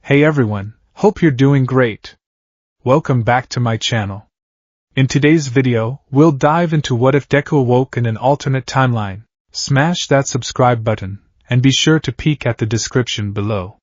Hey everyone, hope you're doing great. Welcome back to my channel. In today's video, we'll dive into what if Deku awoke in an alternate timeline. Smash that subscribe button, and be sure to peek at the description below.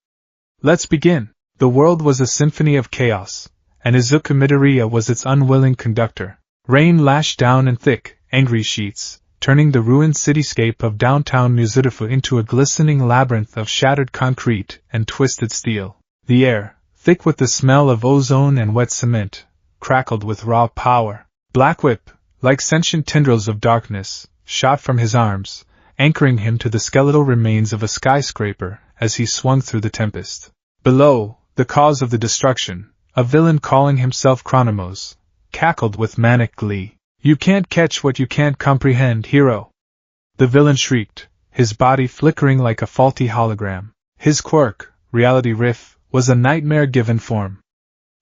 Let's begin. The world was a symphony of chaos, and Izuku Midoriya was its unwilling conductor. Rain lashed down in thick, angry sheets, turning the ruined cityscape of downtown Mizurufu into a glistening labyrinth of shattered concrete and twisted steel. The air, thick with the smell of ozone and wet cement, crackled with raw power. Black Whip, like sentient tendrils of darkness, shot from his arms, anchoring him to the skeletal remains of a skyscraper as he swung through the tempest. Below, the cause of the destruction, a villain calling himself Chronomos, cackled with manic glee. "You can't catch what you can't comprehend, hero!" The villain shrieked, his body flickering like a faulty hologram. His quirk, Reality Riff, was a nightmare-given form.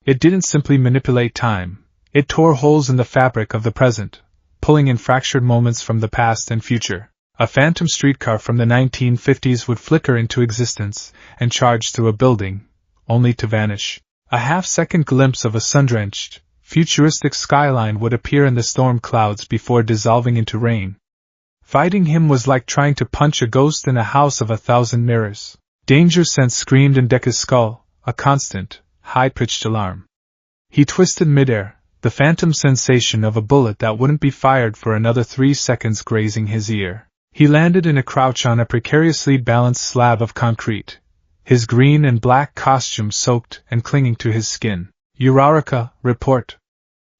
It didn't simply manipulate time, it tore holes in the fabric of the present, pulling in fractured moments from the past and future. A phantom streetcar from the 1950s would flicker into existence and charge through a building, only to vanish. A half-second glimpse of a sun-drenched, futuristic skyline would appear in the storm clouds before dissolving into rain. Fighting him was like trying to punch a ghost in a house of 1,000 mirrors. Danger sense screamed in Deku's skull, a constant, high-pitched alarm. He twisted midair, the phantom sensation of a bullet that wouldn't be fired for another 3 seconds grazing his ear. He landed in a crouch on a precariously balanced slab of concrete, his green and black costume soaked and clinging to his skin. "Uraraka, report!"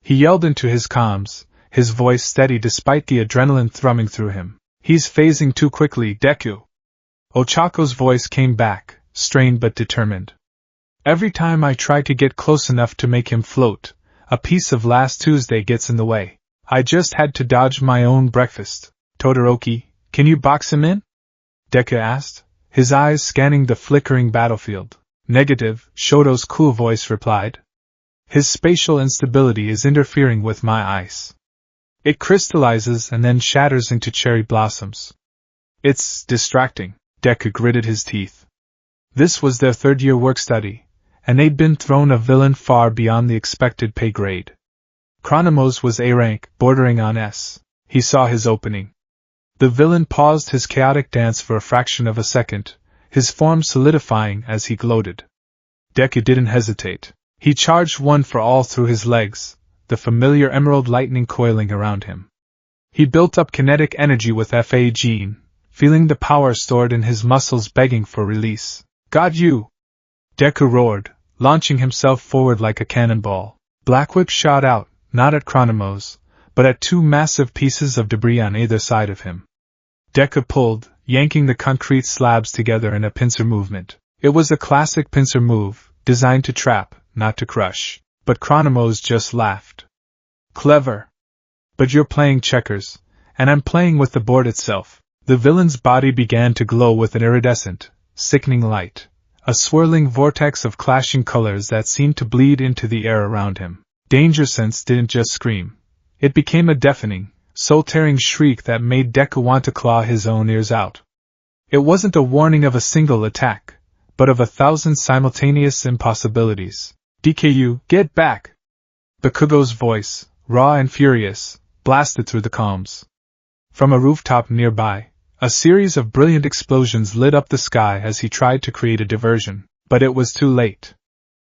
He yelled into his comms, his voice steady despite the adrenaline thrumming through him. "He's phasing too quickly, Deku." Ochako's voice came back, strained but determined. "Every time I try to get close enough to make him float, a piece of last Tuesday gets in the way. I just had to dodge my own breakfast." "Todoroki, can you box him in?" Deku asked, his eyes scanning the flickering battlefield. "Negative," Shoto's cool voice replied. "His spatial instability is interfering with my ice. It crystallizes and then shatters into cherry blossoms. It's distracting." Deku gritted his teeth. This was their third-year work-study, and they'd been thrown a villain far beyond the expected pay grade. Chronomos was A rank, bordering on S. He saw his opening. The villain paused his chaotic dance for a fraction of a second, his form solidifying as he gloated. Deku didn't hesitate. He charged one for all through his legs, the familiar emerald lightning coiling around him. He built up kinetic energy with Fa Gene, feeling the power stored in his muscles begging for release. "Got you!" Deku roared, launching himself forward like a cannonball. Black Whip shot out, not at Chronomos, but at 2 massive pieces of debris on either side of him. Deku pulled, yanking the concrete slabs together in a pincer movement. It was a classic pincer move, designed to trap, not to crush. But Chronomos just laughed. "Clever. But you're playing checkers, and I'm playing with the board itself." The villain's body began to glow with an iridescent, sickening light, a swirling vortex of clashing colors that seemed to bleed into the air around him. Danger sense didn't just scream. It became a deafening, soul-tearing shriek that made Deku want to claw his own ears out. It wasn't a warning of a single attack, but of 1,000 simultaneous impossibilities. "DKU, get back!" Bakugo's voice, raw and furious, blasted through the calms. From a rooftop nearby, a series of brilliant explosions lit up the sky as he tried to create a diversion, but it was too late.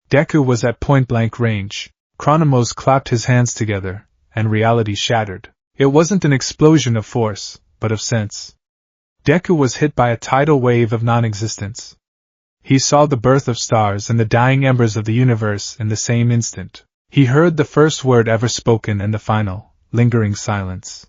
Deku was at point-blank range. Chronomos clapped his hands together, and reality shattered. It wasn't an explosion of force, but of sense. Deku was hit by a tidal wave of non-existence. He saw the birth of stars and the dying embers of the universe in the same instant. He heard the first word ever spoken and the final, lingering silence.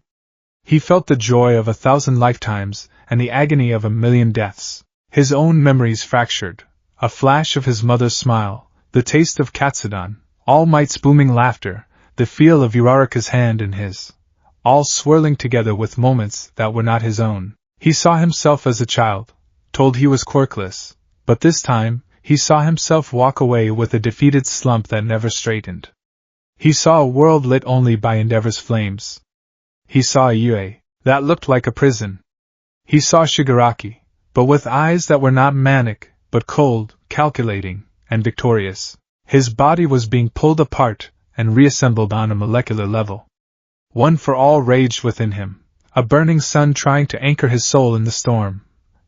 He felt the joy of 1,000 lifetimes and the agony of 1,000,000 deaths. His own memories fractured, a flash of his mother's smile, the taste of Katsudon, All Might's booming laughter, the feel of Uraraka's hand in his, all swirling together with moments that were not his own. He saw himself as a child, told he was quirkless, but this time, he saw himself walk away with a defeated slump that never straightened. He saw a world lit only by Endeavor's flames. He saw a Yue that looked like a prison. He saw Shigaraki, but with eyes that were not manic, but cold, calculating, and victorious. His body was being pulled apart and reassembled on a molecular level. One for all raged within him, a burning sun trying to anchor his soul in the storm.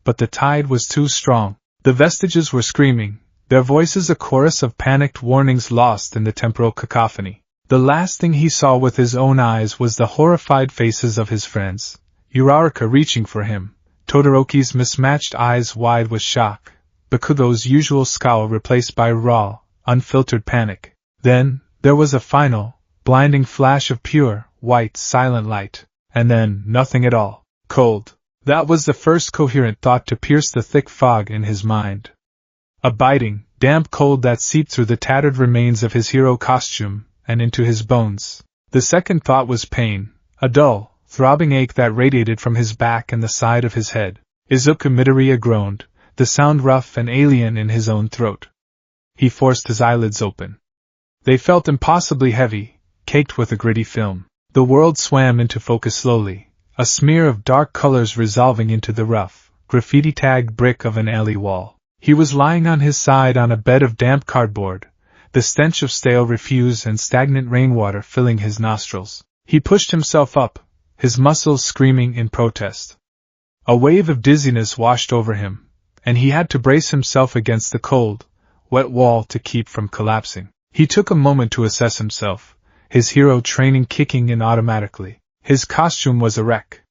But the tide was too strong. The vestiges were screaming, their voices a chorus of panicked warnings lost in the temporal cacophony. The last thing he saw with his own eyes was the horrified faces of his friends, Uraraka reaching for him, Todoroki's mismatched eyes wide with shock, Bakugo's usual scowl replaced by raw, unfiltered panic. Then, there was a final, blinding flash of pure, white, silent light, and then nothing at all. Cold. That was the first coherent thought to pierce the thick fog in his mind. A biting, damp cold that seeped through the tattered remains of his hero costume and into his bones. The second thought was pain, a dull, throbbing ache that radiated from his back and the side of his head. Izuku Midoriya groaned, the sound rough and alien in his own throat. He forced his eyelids open. They felt impossibly heavy, caked with a gritty film. The world swam into focus slowly, a smear of dark colors resolving into the rough, graffiti-tagged brick of an alley wall. He was lying on his side on a bed of damp cardboard, the stench of stale refuse and stagnant rainwater filling his nostrils. He pushed himself up, his muscles screaming in protest. A wave of dizziness washed over him, and he had to brace himself against the cold, wet wall to keep from collapsing. He took a moment to assess himself, his hero training kicking in automatically. His costume was a wreck.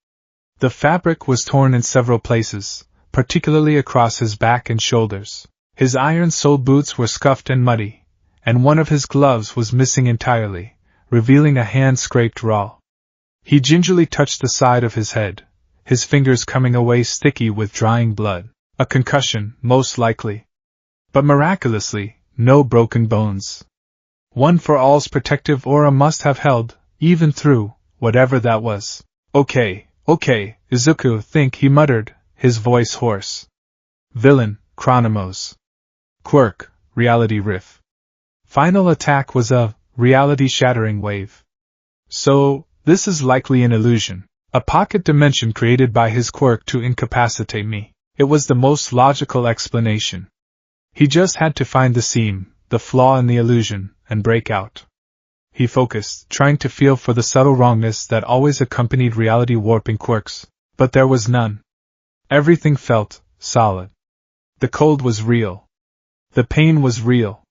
The fabric was torn in several places, particularly across his back and shoulders. His iron-soled boots were scuffed and muddy, and one of his gloves was missing entirely, revealing a hand scraped raw. He gingerly touched the side of his head, his fingers coming away sticky with drying blood. A concussion, most likely. But miraculously, no broken bones. One for all's protective aura must have held, even through, whatever that was. Okay, Izuku, think, he muttered, his voice hoarse. Villain, Chronomos. Quirk, reality riff. Final attack was a reality-shattering wave. So, this is likely an illusion. A pocket dimension created by his quirk to incapacitate me. It was the most logical explanation. He just had to find the seam, the flaw in the illusion, and break out. He focused, trying to feel for the subtle wrongness that always accompanied reality-warping quirks, but there was none. Everything felt solid. The cold was real. The pain was real.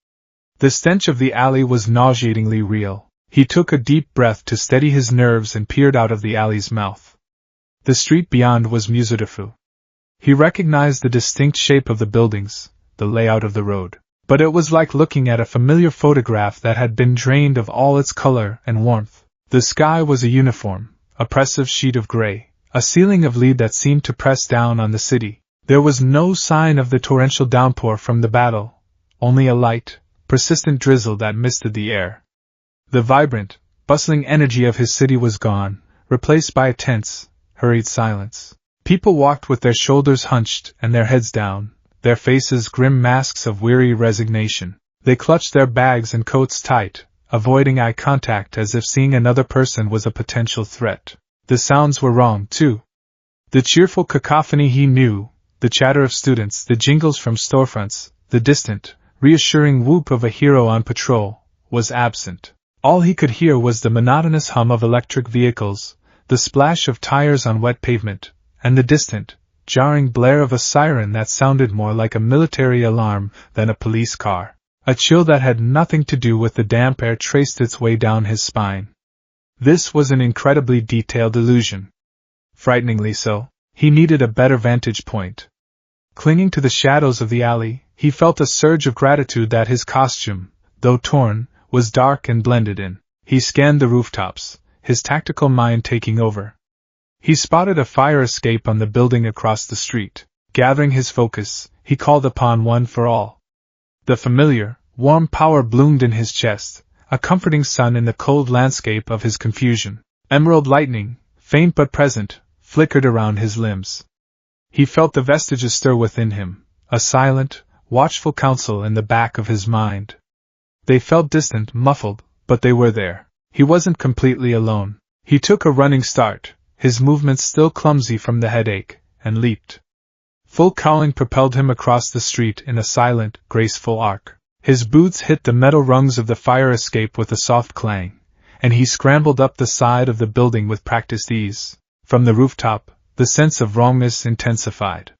The stench of the alley was nauseatingly real. He took a deep breath to steady his nerves and peered out of the alley's mouth. The street beyond was Muzutafu. He recognized the distinct shape of the buildings, the layout of the road. But it was like looking at a familiar photograph that had been drained of all its color and warmth. The sky was a uniform, oppressive sheet of gray, a ceiling of lead that seemed to press down on the city. There was no sign of the torrential downpour from the battle, only a light, persistent drizzle that misted the air. The vibrant, bustling energy of his city was gone, replaced by a tense, hurried silence. People walked with their shoulders hunched and their heads down, their faces grim masks of weary resignation. They clutched their bags and coats tight, avoiding eye contact as if seeing another person was a potential threat. The sounds were wrong, too. The cheerful cacophony he knew, the chatter of students, the jingles from storefronts, the distant, reassuring whoop of a hero on patrol, was absent. All he could hear was the monotonous hum of electric vehicles, the splash of tires on wet pavement, and the distant, jarring blare of a siren that sounded more like a military alarm than a police car. A chill that had nothing to do with the damp air traced its way down his spine. This was an incredibly detailed illusion. Frighteningly so. He needed a better vantage point. Clinging to the shadows of the alley, he felt a surge of gratitude that his costume, though torn, was dark and blended in. He scanned the rooftops, his tactical mind taking over. He spotted a fire escape on the building across the street. Gathering his focus, he called upon One for All. The familiar, warm power bloomed in his chest, a comforting sun in the cold landscape of his confusion. Emerald lightning, faint but present, flickered around his limbs. He felt the vestiges stir within him, a silent, watchful counsel in the back of his mind. They felt distant, muffled, but they were there. He wasn't completely alone. He took a running start, his movements still clumsy from the headache, and leaped. Full cowling propelled him across the street in a silent, graceful arc. His boots hit the metal rungs of the fire escape with a soft clang, and he scrambled up the side of the building with practiced ease. From the rooftop, the sense of wrongness intensified.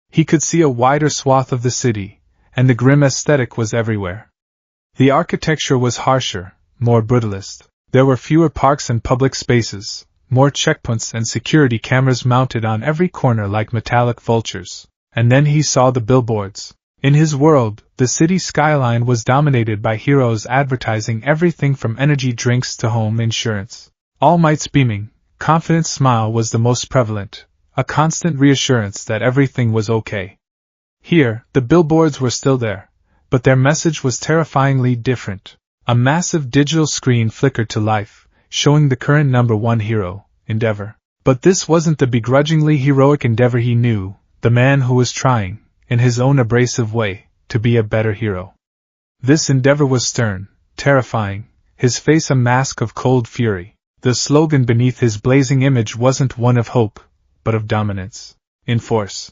He could see a wider swath of the city, and the grim aesthetic was everywhere. The architecture was harsher, more brutalist. There were fewer parks and public spaces, more checkpoints and security cameras mounted on every corner like metallic vultures. And then he saw the billboards. In his world, the city skyline was dominated by heroes advertising everything from energy drinks to home insurance. All Might's beaming, confident smile was the most prevalent, a constant reassurance that everything was okay. Here, the billboards were still there, but their message was terrifyingly different. A massive digital screen flickered to life, showing the current #1 hero, Endeavor. But this wasn't the begrudgingly heroic Endeavor he knew, the man who was trying, in his own abrasive way, to be a better hero. This Endeavor was stern, terrifying, his face a mask of cold fury. The slogan beneath his blazing image wasn't one of hope, but of dominance. Enforce.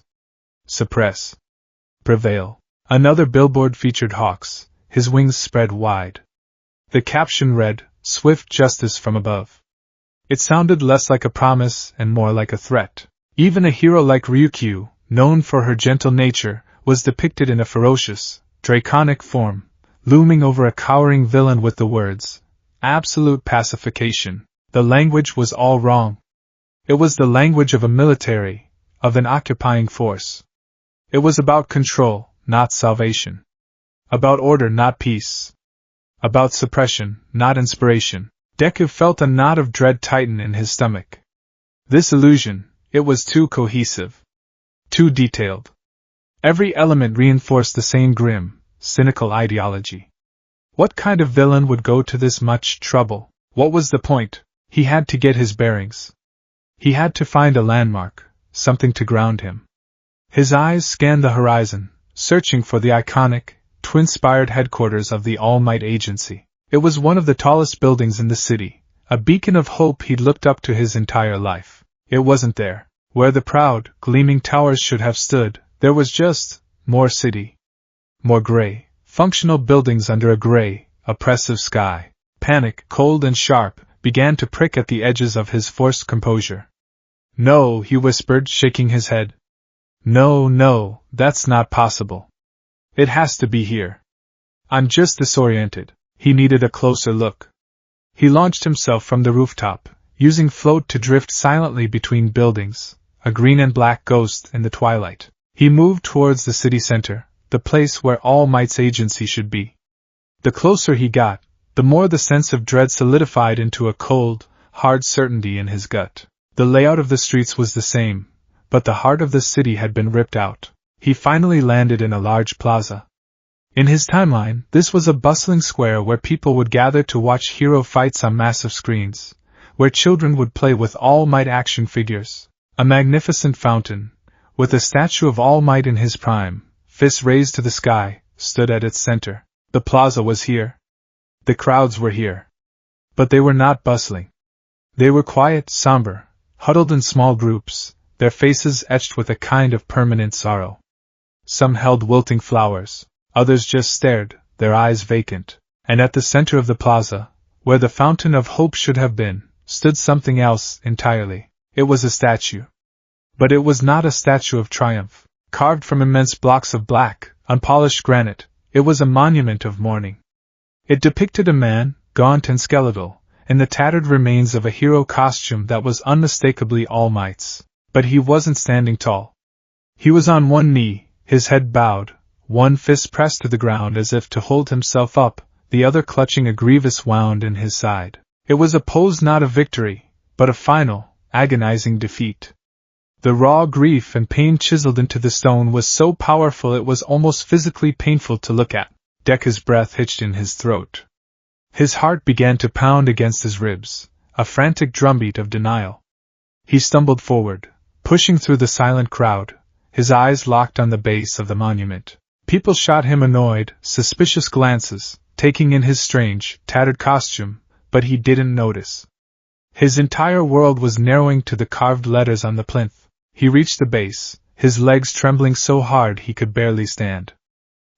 Suppress. Prevail. Another billboard featured Hawks, his wings spread wide. The caption read, "Swift justice from above." It sounded less like a promise and more like a threat. Even a hero like Ryukyu, known for her gentle nature, was depicted in a ferocious, draconic form, looming over a cowering villain with the words, "Absolute pacification." The language was all wrong. It was the language of a military, of an occupying force. It was about control, not salvation. About order, not peace. About suppression, not inspiration. Deku felt a knot of dread tighten in his stomach. This illusion, it was too cohesive. Too detailed. Every element reinforced the same grim, cynical ideology. What kind of villain would go to this much trouble? What was the point? He had to get his bearings. He had to find a landmark, something to ground him. His eyes scanned the horizon, searching for the iconic, twin-spired headquarters of the All Might Agency. It was one of the tallest buildings in the city, a beacon of hope he'd looked up to his entire life. It wasn't there. Where the proud, gleaming towers should have stood, there was just more city. More gray, functional buildings under a gray, oppressive sky. Panic, cold and sharp, began to prick at the edges of his forced composure. "No," he whispered, shaking his head. No, that's not possible. It has to be here. I'm just disoriented." He needed a closer look. He launched himself from the rooftop, using float to drift silently between buildings, a green and black ghost in the twilight. He moved towards the city center, the place where All Might's agency should be. The closer he got, the more the sense of dread solidified into a cold, hard certainty in his gut. The layout of the streets was the same, but the heart of the city had been ripped out. He finally landed in a large plaza. In his timeline, this was a bustling square where people would gather to watch hero fights on massive screens, where children would play with All Might action figures. A magnificent fountain, with a statue of All Might in his prime, fists raised to the sky, stood at its center. The plaza was here. The crowds were here. But they were not bustling. They were quiet, somber, huddled in small groups, their faces etched with a kind of permanent sorrow. Some held wilting flowers, others just stared, their eyes vacant. And at the center of the plaza, where the fountain of hope should have been, stood something else entirely. It was a statue. But it was not a statue of triumph, carved from immense blocks of black, unpolished granite. It was a monument of mourning. It depicted a man, gaunt and skeletal, in the tattered remains of a hero costume that was unmistakably All Might's. But he wasn't standing tall. He was on one knee, his head bowed, one fist pressed to the ground as if to hold himself up, the other clutching a grievous wound in his side. It was a pose not of victory, but of final, agonizing defeat. The raw grief and pain chiseled into the stone was so powerful it was almost physically painful to look at. Deku's breath hitched in his throat. His heart began to pound against his ribs, a frantic drumbeat of denial. He stumbled forward, pushing through the silent crowd, his eyes locked on the base of the monument. People shot him annoyed, suspicious glances, taking in his strange, tattered costume, but he didn't notice. His entire world was narrowing to the carved letters on the plinth. He reached the base, his legs trembling so hard he could barely stand.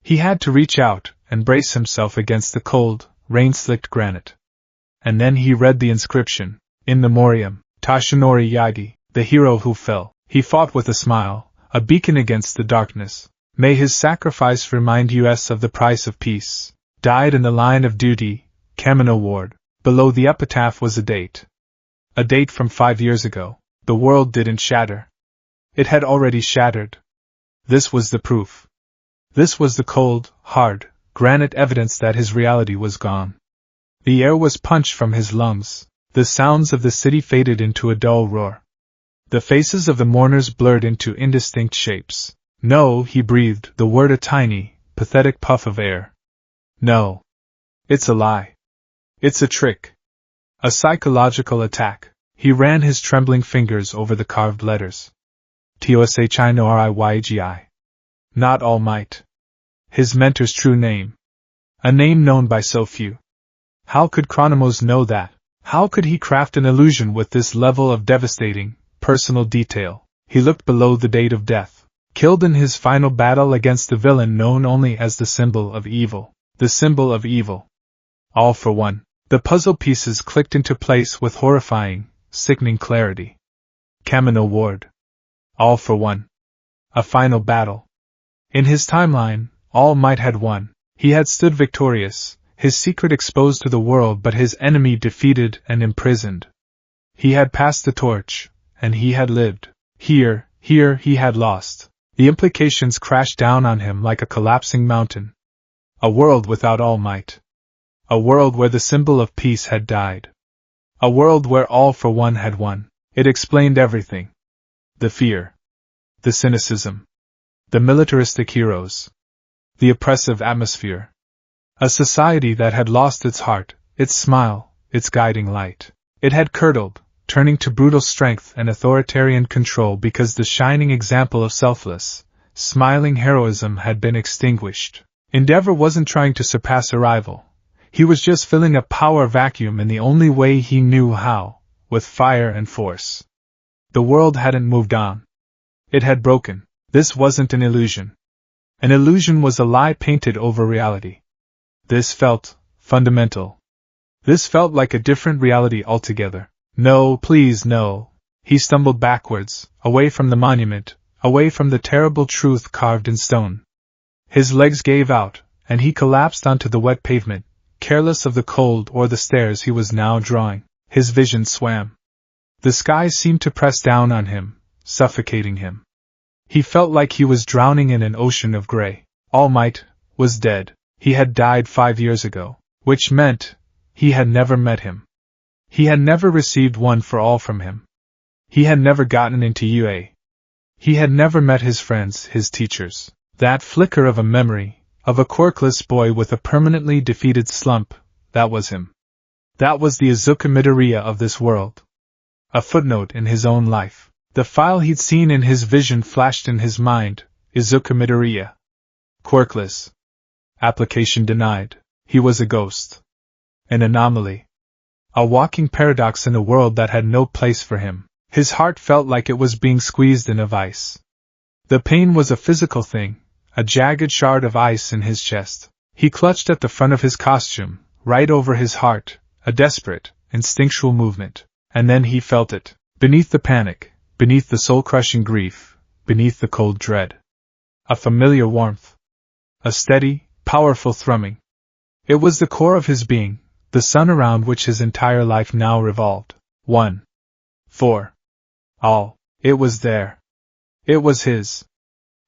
He had to reach out and brace himself against the cold, rain-slicked granite. And then he read the inscription, In Memoriam, Tashinori Yagi, the hero who fell. He fought with a smile, a beacon against the darkness. May his sacrifice remind us of the price of peace. Died in the line of duty, Kamino Ward. Below the epitaph was a date. A date from 5 years ago. The world didn't shatter. It had already shattered. This was the proof. This was the cold, hard, granite evidence that his reality was gone. The air was punched from his lungs. The sounds of the city faded into a dull roar. The faces of the mourners blurred into indistinct shapes. No, he breathed the word, a tiny, pathetic puff of air. No. It's a lie. It's a trick. A psychological attack. He ran his trembling fingers over the carved letters. ToshichinoriYGI. Not All Might. His mentor's true name. A name known by so few. How could Chronomos know that? How could he craft an illusion with this level of devastating, personal detail? He looked below the date of death. Killed in his final battle against the villain known only as the symbol of evil. The symbol of evil. All for one. The puzzle pieces clicked into place with horrifying, sickening clarity. Kamino Ward. All for one. A final battle. In his timeline, All Might had won. He had stood victorious, his secret exposed to the world but his enemy defeated and imprisoned. He had passed the torch, and he had lived. Here he had lost. The implications crashed down on him like a collapsing mountain. A world without All Might. A world where the symbol of peace had died. A world where All for One had won. It explained everything. The fear. The cynicism. The militaristic heroes. The oppressive atmosphere. A society that had lost its heart, its smile, its guiding light. It had curdled, turning to brutal strength and authoritarian control because the shining example of selfless, smiling heroism had been extinguished. Endeavor wasn't trying to surpass a rival. He was just filling a power vacuum in the only way he knew how, with fire and force. The world hadn't moved on. It had broken. This wasn't an illusion. An illusion was a lie painted over reality. This felt fundamental. This felt like a different reality altogether. No, please, no. He stumbled backwards, away from the monument, away from the terrible truth carved in stone. His legs gave out, and he collapsed onto the wet pavement, careless of the cold or the stairs he was now drawing. His vision swam. The sky seemed to press down on him, suffocating him. He felt like he was drowning in an ocean of gray. All Might was dead. He had died 5 years ago, which meant he had never met him. He had never received one for all from him. He had never gotten into UA. He had never met his friends, his teachers. That flicker of a memory, of a quirkless boy with a permanently defeated slump, that was him. That was the Izuku Midoriya of this world. A footnote in his own life. The file he'd seen in his vision flashed in his mind. Izuku Midoriya. Quirkless. Application denied. He was a ghost. An anomaly. A walking paradox in a world that had no place for him. His heart felt like it was being squeezed in a vice. The pain was a physical thing, a jagged shard of ice in his chest. He clutched at the front of his costume, right over his heart, a desperate, instinctual movement. And then he felt it. Beneath the panic, beneath the soul-crushing grief, beneath the cold dread. A familiar warmth. A steady, powerful thrumming. It was the core of his being, the sun around which his entire life now revolved. 1. 4. All. It was there. It was his.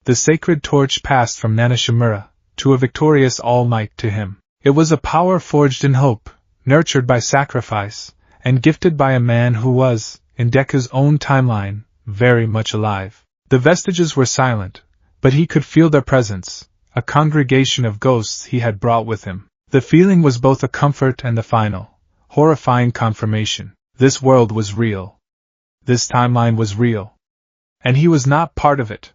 The sacred torch passed from Nanashimura, to a victorious All Might to him. It was a power forged in hope, nurtured by sacrifice, and gifted by a man who was, in Deku's own timeline, very much alive. The vestiges were silent, but he could feel their presence, a congregation of ghosts he had brought with him. The feeling was both a comfort and the final, horrifying confirmation. This world was real. This timeline was real. And he was not part of it.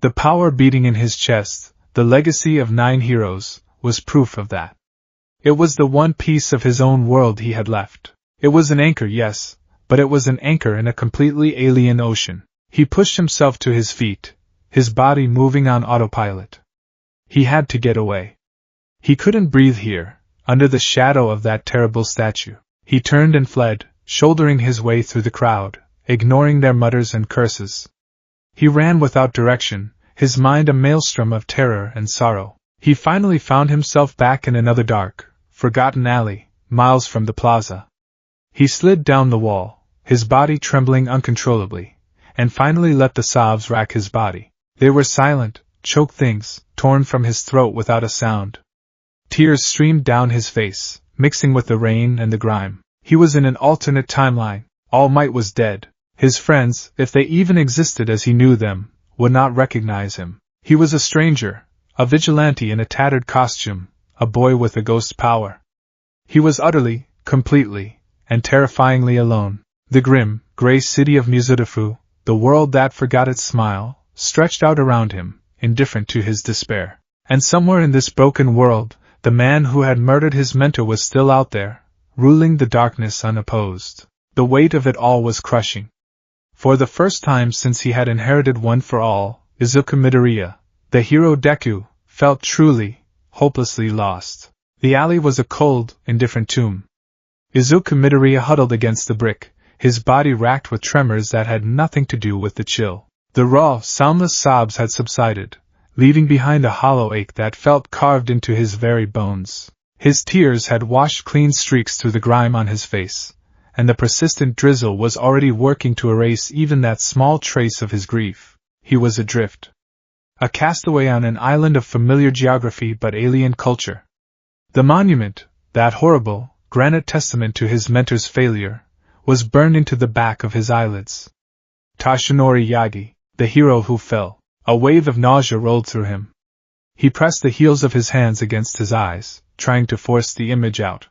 The power beating in his chest, the legacy of 9 heroes, was proof of that. It was the one piece of his own world he had left. It was an anchor, yes, but it was an anchor in a completely alien ocean. He pushed himself to his feet, his body moving on autopilot. He had to get away. He couldn't breathe here, under the shadow of that terrible statue. He turned and fled, shouldering his way through the crowd, ignoring their mutters and curses. He ran without direction, his mind a maelstrom of terror and sorrow. He finally found himself back in another dark, forgotten alley, miles from the plaza. He slid down the wall, his body trembling uncontrollably, and finally let the sobs rack his body. They were silent, choked things, torn from his throat without a sound. Tears streamed down his face, mixing with the rain and the grime. He was in an alternate timeline. All Might was dead. His friends, if they even existed as he knew them, would not recognize him. He was a stranger, a vigilante in a tattered costume, a boy with a ghost power. He was utterly, completely, and terrifyingly alone. The grim, gray city of Mizudafu, the world that forgot its smile, stretched out around him, indifferent to his despair. And somewhere in this broken world, the man who had murdered his mentor was still out there, ruling the darkness unopposed. The weight of it all was crushing. For the first time since he had inherited One for All, Izuku Midoriya, the hero Deku, felt truly, hopelessly lost. The alley was a cold, indifferent tomb. Izuku Midoriya huddled against the brick, his body racked with tremors that had nothing to do with the chill. The raw, soundless sobs had subsided, leaving behind a hollow ache that felt carved into his very bones. His tears had washed clean streaks through the grime on his face, and the persistent drizzle was already working to erase even that small trace of his grief. He was adrift. A castaway on an island of familiar geography but alien culture. The monument, that horrible, granite testament to his mentor's failure, was burned into the back of his eyelids. Tashinori Yagi, the hero who fell. A wave of nausea rolled through him. He pressed the heels of his hands against his eyes, trying to force the image out.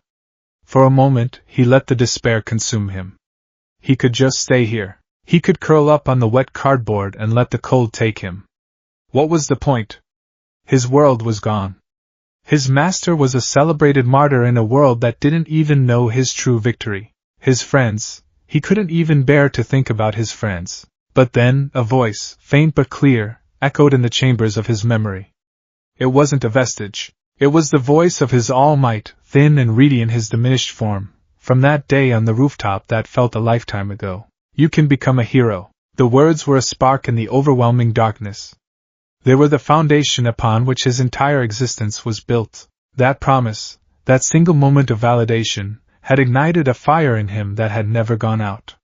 For a moment, he let the despair consume him. He could just stay here. He could curl up on the wet cardboard and let the cold take him. What was the point? His world was gone. His master was a celebrated martyr in a world that didn't even know his true victory. His friends, he couldn't even bear to think about his friends. But then, a voice, faint but clear, echoed in the chambers of his memory. It wasn't a vestige. It was the voice of his All Might, thin and reedy in his diminished form, from that day on the rooftop that felt a lifetime ago. You can become a hero. The words were a spark in the overwhelming darkness. They were the foundation upon which his entire existence was built. That promise, that single moment of validation, had ignited a fire in him that had never gone out.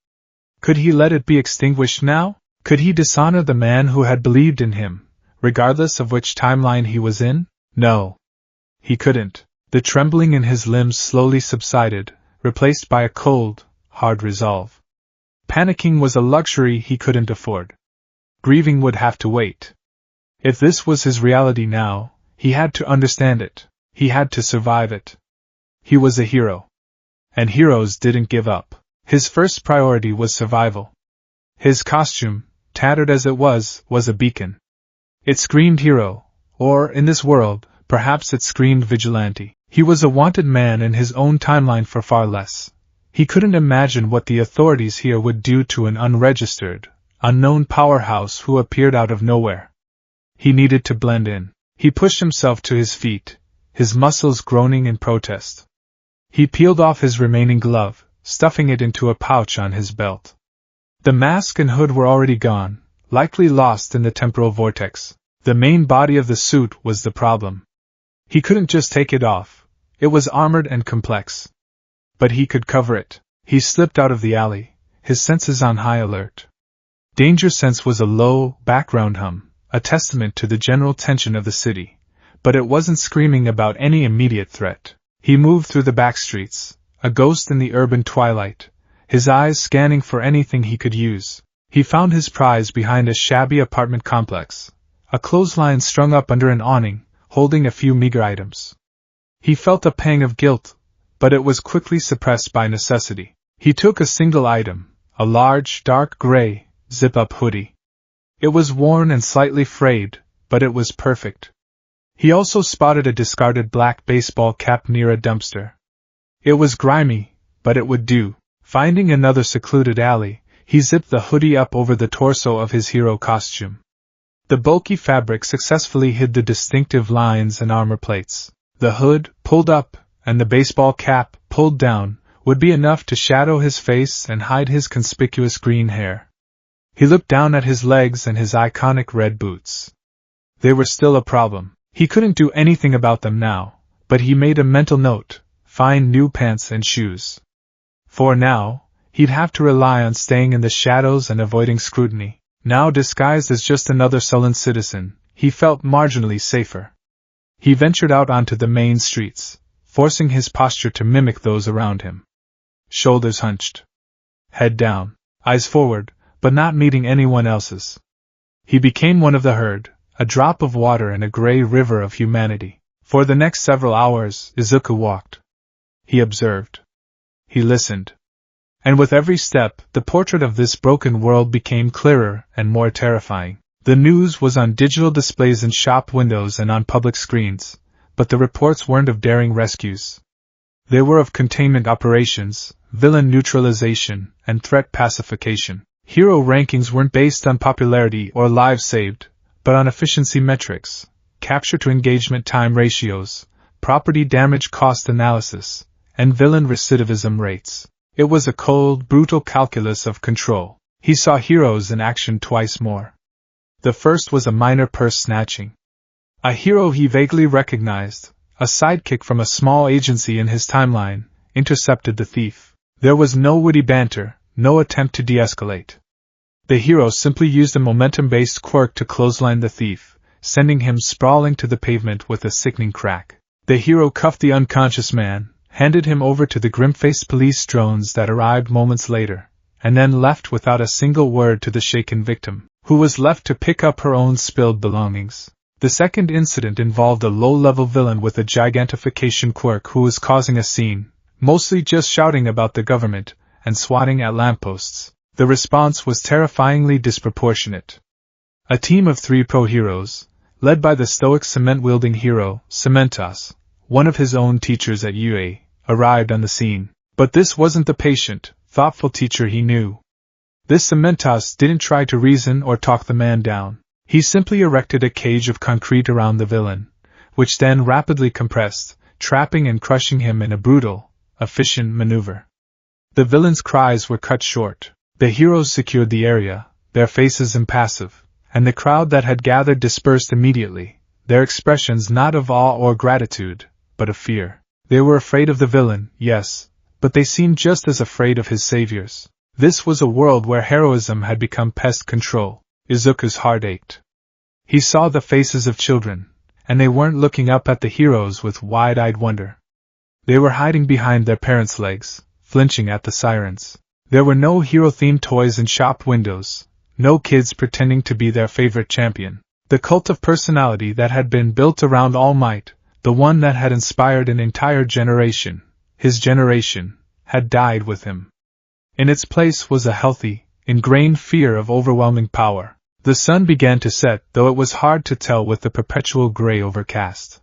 Could he let it be extinguished now? Could he dishonor the man who had believed in him, regardless of which timeline he was in? No. He couldn't. The trembling in his limbs slowly subsided, replaced by a cold, hard resolve. Panicking was a luxury he couldn't afford. Grieving would have to wait. If this was his reality now, he had to understand it. He had to survive it. He was a hero. And heroes didn't give up. His first priority was survival. His costume, tattered as it was a beacon. It screamed hero, or, in this world, perhaps it screamed vigilante. He was a wanted man in his own timeline for far less. He couldn't imagine what the authorities here would do to an unregistered, unknown powerhouse who appeared out of nowhere. He needed to blend in. He pushed himself to his feet, his muscles groaning in protest. He peeled off his remaining glove, stuffing it into a pouch on his belt. The mask and hood were already gone, likely lost in the temporal vortex. The main body of the suit was the problem. He couldn't just take it off. It was armored and complex. But he could cover it. He slipped out of the alley, his senses on high alert. Danger sense was a low, background hum, a testament to the general tension of the city, but it wasn't screaming about any immediate threat. He moved through the back streets, a ghost in the urban twilight, his eyes scanning for anything he could use. He found his prize behind a shabby apartment complex, a clothesline strung up under an awning, holding a few meager items. He felt a pang of guilt, but it was quickly suppressed by necessity. He took a single item, a large, dark gray, zip-up hoodie. It was worn and slightly frayed, but it was perfect. He also spotted a discarded black baseball cap near a dumpster. It was grimy, but it would do. Finding another secluded alley, he zipped the hoodie up over the torso of his hero costume. The bulky fabric successfully hid the distinctive lines and armor plates. The hood, pulled up, and the baseball cap, pulled down, would be enough to shadow his face and hide his conspicuous green hair. He looked down at his legs and his iconic red boots. They were still a problem. He couldn't do anything about them now, but he made a mental note: find new pants and shoes. For now, he'd have to rely on staying in the shadows and avoiding scrutiny. Now disguised as just another sullen citizen, he felt marginally safer. He ventured out onto the main streets, forcing his posture to mimic those around him. Shoulders hunched. Head down, eyes forward, but not meeting anyone else's. He became one of the herd, a drop of water in a gray river of humanity. For the next several hours, Izuku walked. He observed. He listened. And with every step, the portrait of this broken world became clearer and more terrifying. The news was on digital displays in shop windows and on public screens, but the reports weren't of daring rescues. They were of containment operations, villain neutralization, and threat pacification. Hero rankings weren't based on popularity or lives saved, but on efficiency metrics, capture to engagement time ratios, property damage cost analysis, and villain recidivism rates. It was a cold, brutal calculus of control. He saw heroes in action twice more. The first was a minor purse snatching. A hero he vaguely recognized, a sidekick from a small agency in his timeline, intercepted the thief. There was no witty banter, no attempt to de-escalate. The hero simply used a momentum-based quirk to clothesline the thief, sending him sprawling to the pavement with a sickening crack. The hero cuffed the unconscious man, handed him over to the grim-faced police drones that arrived moments later, and then left without a single word to the shaken victim, who was left to pick up her own spilled belongings. The second incident involved a low-level villain with a gigantification quirk who was causing a scene, mostly just shouting about the government and swatting at lampposts. The response was terrifyingly disproportionate. A team of 3 pro-heroes, led by the stoic cement-wielding hero, Cementos, one of his own teachers at UA, arrived on the scene. But this wasn't the patient, thoughtful teacher he knew. This Cementos didn't try to reason or talk the man down. He simply erected a cage of concrete around the villain, which then rapidly compressed, trapping and crushing him in a brutal, efficient maneuver. The villain's cries were cut short. The heroes secured the area, their faces impassive, and the crowd that had gathered dispersed immediately, their expressions not of awe or gratitude, but of fear. They were afraid of the villain, yes, but they seemed just as afraid of his saviors. This was a world where heroism had become pest control. Izuku's heart ached. He saw the faces of children, and they weren't looking up at the heroes with wide-eyed wonder. They were hiding behind their parents' legs, flinching at the sirens. There were no hero-themed toys in shop windows, no kids pretending to be their favorite champion. The cult of personality that had been built around All Might, the one that had inspired an entire generation, his generation, had died with him. In its place was a healthy, ingrained fear of overwhelming power. The sun began to set, though it was hard to tell with the perpetual gray overcast.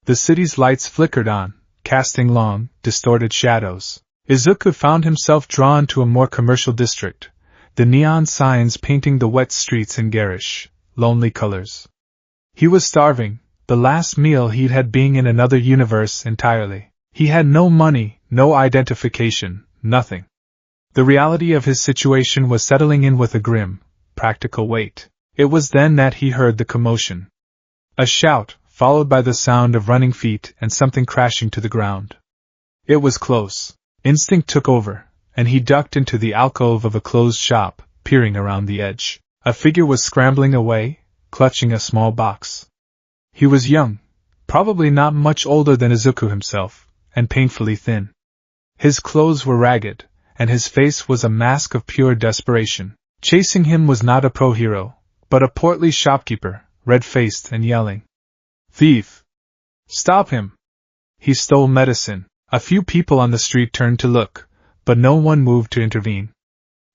The city's lights flickered on, casting long, distorted shadows. Izuku found himself drawn to a more commercial district, the neon signs painting the wet streets in garish, lonely colors. He was starving, the last meal he'd had being in another universe entirely. He had no money, no identification, nothing. The reality of his situation was settling in with a grim, practical weight. It was then that he heard the commotion. A shout, followed by the sound of running feet and something crashing to the ground. It was close. Instinct took over, and he ducked into the alcove of a closed shop, peering around the edge. A figure was scrambling away, clutching a small box. He was young, probably not much older than Izuku himself, and painfully thin. His clothes were ragged, and his face was a mask of pure desperation. Chasing him was not a pro-hero, but a portly shopkeeper, red-faced and yelling. "Thief! Stop him! He stole medicine." A few people on the street turned to look, but no one moved to intervene.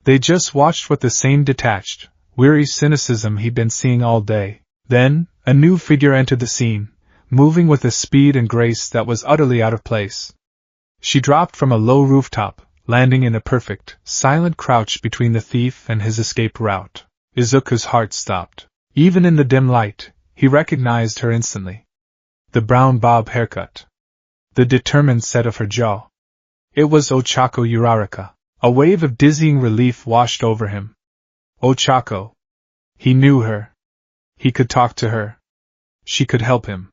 They just watched with the same detached, weary cynicism he'd been seeing all day. Then, a new figure entered the scene, moving with a speed and grace that was utterly out of place. She dropped from a low rooftop, landing in a perfect, silent crouch between the thief and his escape route. Izuku's heart stopped. Even in the dim light, he recognized her instantly. The brown bob haircut. The determined set of her jaw. It was Ochako Uraraka. A wave of dizzying relief washed over him. Ochako. He knew her. He could talk to her. She could help him.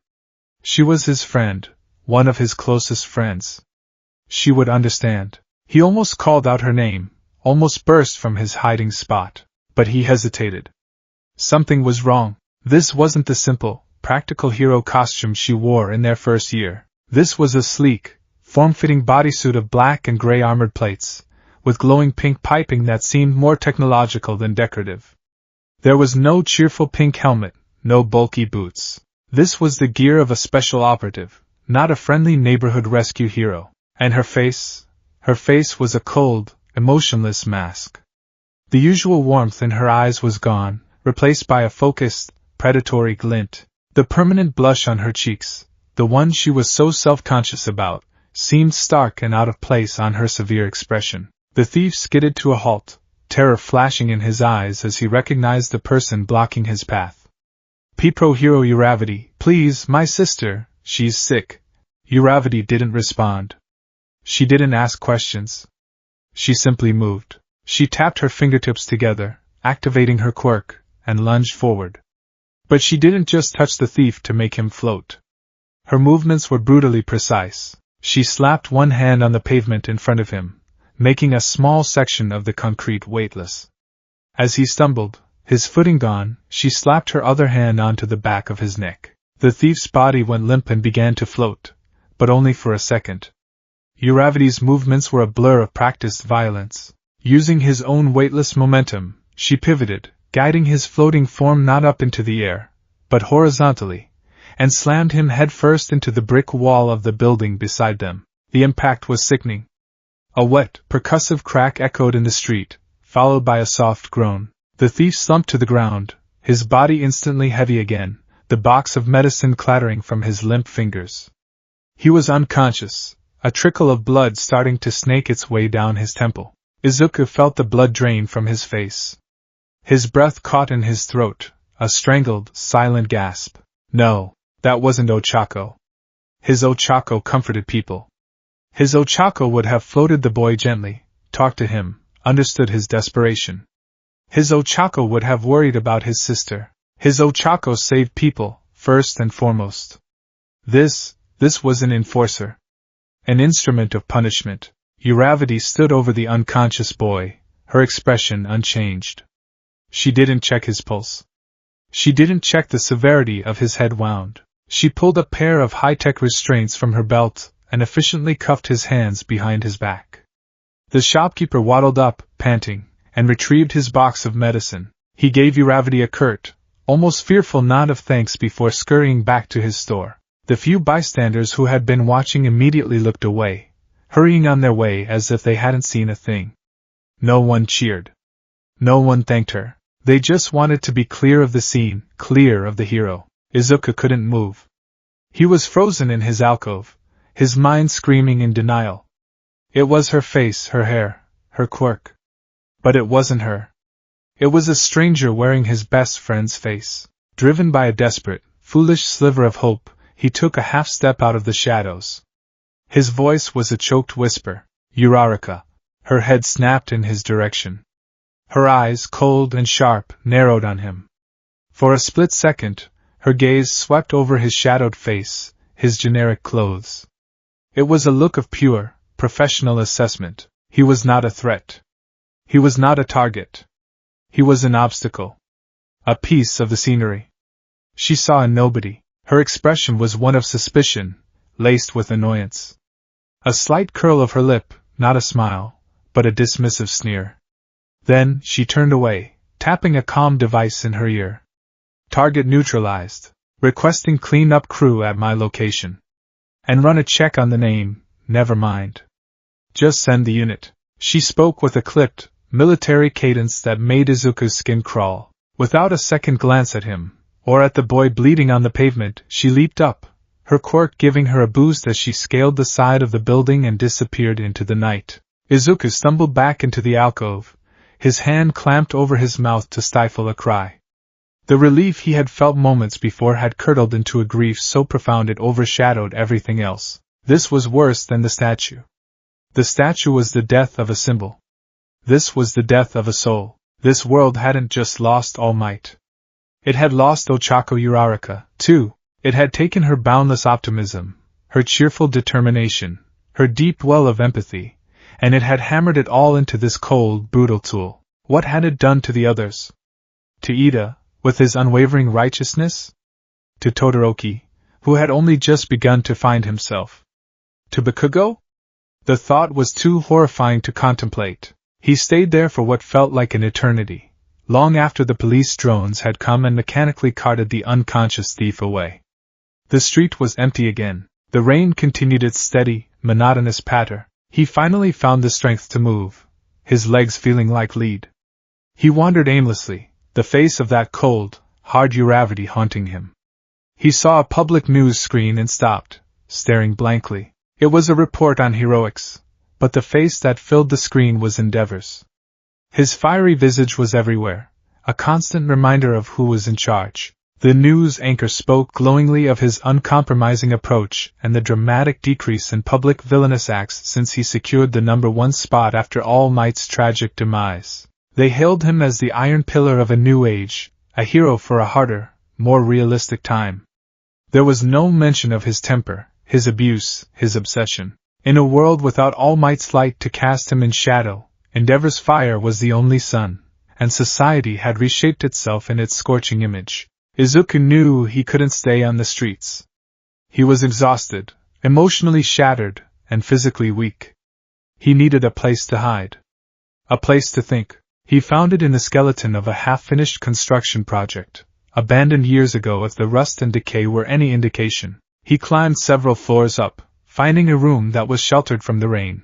She was his friend, one of his closest friends. She would understand. He almost called out her name, almost burst from his hiding spot, but he hesitated. Something was wrong. This wasn't the simple, practical hero costume she wore in their first year. This was a sleek, form-fitting bodysuit of black and gray armored plates, with glowing pink piping that seemed more technological than decorative. There was no cheerful pink helmet, no bulky boots. This was the gear of a special operative, not a friendly neighborhood rescue hero. And her face was a cold, emotionless mask. The usual warmth in her eyes was gone, replaced by a focused, predatory glint. The permanent blush on her cheeks, the one she was so self-conscious about, seemed stark and out of place on her severe expression. The thief skidded to a halt, terror flashing in his eyes as he recognized the person blocking his path. P-Pro Hero Uravati, please, my sister, she's sick. Uravati didn't respond. She didn't ask questions. She simply moved. She tapped her fingertips together, activating her quirk, and lunged forward. But she didn't just touch the thief to make him float. Her movements were brutally precise. She slapped one hand on the pavement in front of him, making a small section of the concrete weightless. As he stumbled, his footing gone, she slapped her other hand onto the back of his neck. The thief's body went limp and began to float, but only for a second. Uravati's movements were a blur of practiced violence. Using his own weightless momentum, she pivoted, guiding his floating form not up into the air, but horizontally, and slammed him headfirst into the brick wall of the building beside them. The impact was sickening. A wet, percussive crack echoed in the street, followed by a soft groan. The thief slumped to the ground, his body instantly heavy again, the box of medicine clattering from his limp fingers. He was unconscious, a trickle of blood starting to snake its way down his temple. Izuku felt the blood drain from his face. His breath caught in his throat, a strangled, silent gasp. No, that wasn't Ochako. His Ochako comforted people. His Ochako would have floated the boy gently, talked to him, understood his desperation. His Ochako would have worried about his sister. His Ochako saved people, first and foremost. This was an enforcer. An instrument of punishment. Uravati stood over the unconscious boy, her expression unchanged. She didn't check his pulse. She didn't check the severity of his head wound. She pulled a pair of high-tech restraints from her belt and efficiently cuffed his hands behind his back. The shopkeeper waddled up, panting, and retrieved his box of medicine. He gave Uravati a curt, almost fearful nod of thanks before scurrying back to his store. The few bystanders who had been watching immediately looked away, hurrying on their way as if they hadn't seen a thing. No one cheered. No one thanked her. They just wanted to be clear of the scene, clear of the hero. Izuku couldn't move. He was frozen in his alcove, his mind screaming in denial. It was her face, her hair, her quirk. But it wasn't her. It was a stranger wearing his best friend's face. Driven by a desperate, foolish sliver of hope, he took a half-step out of the shadows. His voice was a choked whisper. Uraraka. Her head snapped in his direction. Her eyes, cold and sharp, narrowed on him. For a split second, her gaze swept over his shadowed face, his generic clothes. It was a look of pure, professional assessment. He was not a threat. He was not a target. He was an obstacle. A piece of the scenery. She saw a nobody. Her expression was one of suspicion, laced with annoyance. A slight curl of her lip, not a smile, but a dismissive sneer. Then, she turned away, tapping a comm device in her ear. Target neutralized. Requesting clean-up crew at my location. And run a check on the name, never mind. Just send the unit. She spoke with a clipped, military cadence that made Izuku's skin crawl. Without a second glance at him, or at the boy bleeding on the pavement, she leaped up, her quirk giving her a boost as she scaled the side of the building and disappeared into the night. Izuku stumbled back into the alcove, his hand clamped over his mouth to stifle a cry. The relief he had felt moments before had curdled into a grief so profound it overshadowed everything else. This was worse than the statue. The statue was the death of a symbol. This was the death of a soul. This world hadn't just lost All Might. It had lost Ochako Uraraka, too. It had taken her boundless optimism, her cheerful determination, her deep well of empathy, and it had hammered it all into this cold, brutal tool. What had it done to the others? To Ida, with his unwavering righteousness? To Todoroki, who had only just begun to find himself? To Bakugo? The thought was too horrifying to contemplate. He stayed there for what felt like an eternity, long after the police drones had come and mechanically carted the unconscious thief away. The street was empty again. The rain continued its steady, monotonous patter. He finally found the strength to move, his legs feeling like lead. He wandered aimlessly, the face of that cold, hard Uravity haunting him. He saw a public news screen and stopped, staring blankly. It was a report on heroics, but the face that filled the screen was Endeavor's. His fiery visage was everywhere, a constant reminder of who was in charge. The news anchor spoke glowingly of his uncompromising approach and the dramatic decrease in public villainous acts since he secured the #1 spot after All Might's tragic demise. They hailed him as the iron pillar of a new age, a hero for a harder, more realistic time. There was no mention of his temper, his abuse, his obsession. In a world without All Might's light to cast him in shadow, Endeavor's fire was the only sun, and society had reshaped itself in its scorching image. Izuku knew he couldn't stay on the streets. He was exhausted, emotionally shattered, and physically weak. He needed a place to hide. A place to think. He found it in the skeleton of a half-finished construction project, abandoned years ago if the rust and decay were any indication. He climbed several floors up, finding a room that was sheltered from the rain,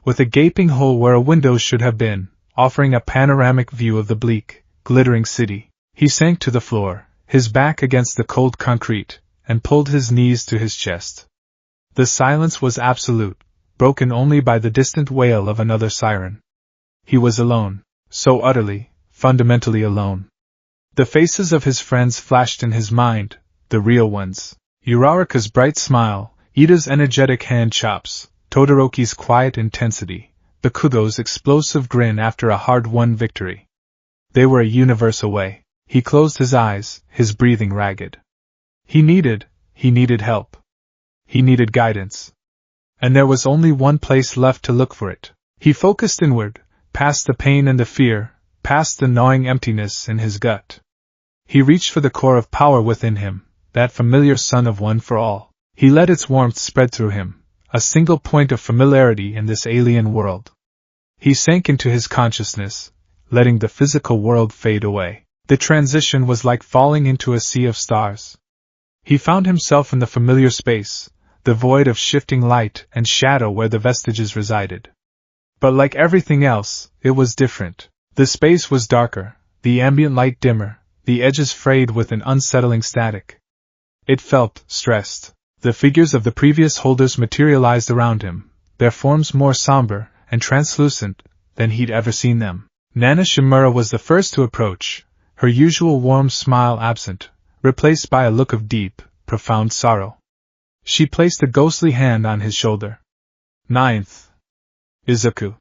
with a gaping hole where a window should have been, offering a panoramic view of the bleak, glittering city. He sank to the floor, his back against the cold concrete, and pulled his knees to his chest. The silence was absolute, broken only by the distant wail of another siren. He was alone, so utterly, fundamentally alone. The faces of his friends flashed in his mind, the real ones. Uraraka's bright smile, Ida's energetic hand chops, Todoroki's quiet intensity, Bakugo's explosive grin after a hard-won victory. They were a universe away. He closed his eyes, his breathing ragged. He needed help. He needed guidance. And there was only one place left to look for it. He focused inward, past the pain and the fear, past the gnawing emptiness in his gut. He reached for the core of power within him, that familiar sun of one for all. He let its warmth spread through him, a single point of familiarity in this alien world. He sank into his consciousness, letting the physical world fade away. The transition was like falling into a sea of stars. He found himself in the familiar space, the void of shifting light and shadow where the vestiges resided. But like everything else, it was different. The space was darker, the ambient light dimmer, the edges frayed with an unsettling static. It felt stressed. The figures of the previous holders materialized around him, their forms more somber and translucent than he'd ever seen them. Nana Shimura was the first to approach, her usual warm smile absent, replaced by a look of deep, profound sorrow. She placed a ghostly hand on his shoulder. "Ninth. Izuku.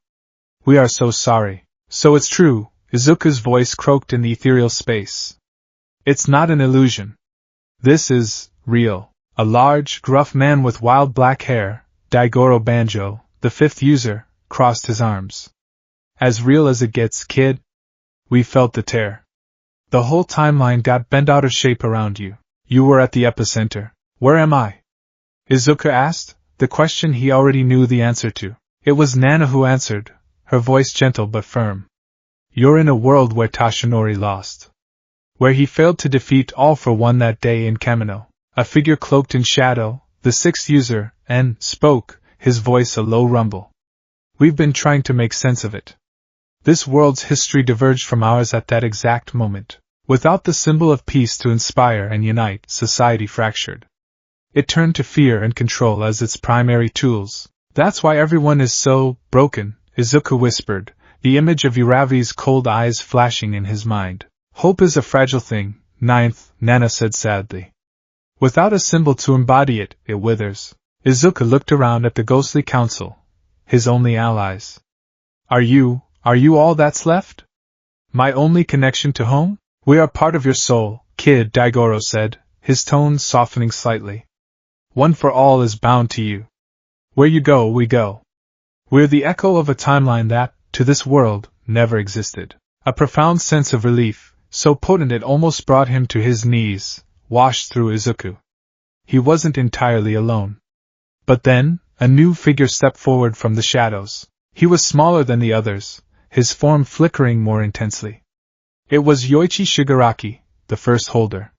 We are so sorry." "So it's true," Izuku's voice croaked in the ethereal space. "It's not an illusion. This is real." A large, gruff man with wild black hair, Daigoro Banjo, the fifth user, crossed his arms. "As real as it gets, kid. We felt the tear. The whole timeline got bent out of shape around you. You were at the epicenter." "Where am I?" Izuku asked, the question he already knew the answer to. It was Nana who answered, her voice gentle but firm. "You're in a world where Tashinori lost. Where he failed to defeat All for One that day in Kamino." A figure cloaked in shadow, the sixth user, spoke, his voice a low rumble. "We've been trying to make sense of it. This world's history diverged from ours at that exact moment. Without the symbol of peace to inspire and unite, society fractured. It turned to fear and control as its primary tools. That's why everyone is so broken," Izuku whispered, the image of Uravi's cold eyes flashing in his mind. "Hope is a fragile thing, ninth, Nana said sadly. Without a symbol to embody it, it withers. Izuku looked around at the ghostly council, his only allies. Are you all that's left? My only connection to home? We are part of your soul, kid, Daigoro said, his tone softening slightly. One for all is bound to you. Where you go, we go. We're the echo of a timeline that, to this world, never existed. A profound sense of relief, so potent it almost brought him to his knees, washed through Izuku. He wasn't entirely alone. But then, a new figure stepped forward from the shadows. He was smaller than the others, his form flickering more intensely. It was Yoichi Shigaraki, the first holder.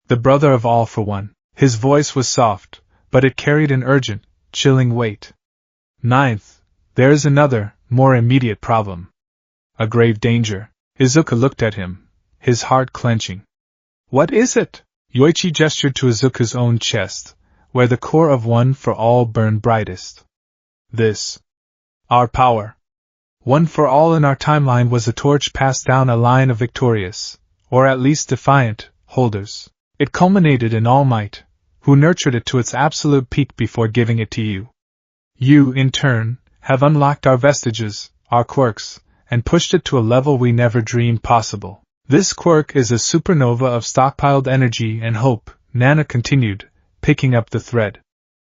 The brother of all for one. His voice was soft, but it carried an urgent, chilling weight. Ninth, there is another, more immediate problem. A grave danger. Izuku looked at him, his heart clenching. What is it? Yoichi gestured to Izuku's own chest, where the core of One for All burned brightest. This. Our power. One for All in our timeline was a torch passed down a line of victorious, or at least defiant, holders. It culminated in All Might, who nurtured it to its absolute peak before giving it to you. You, in turn, have unlocked our vestiges, our quirks, and pushed it to a level we never dreamed possible. This quirk is a supernova of stockpiled energy and hope, Nana continued, picking up the thread.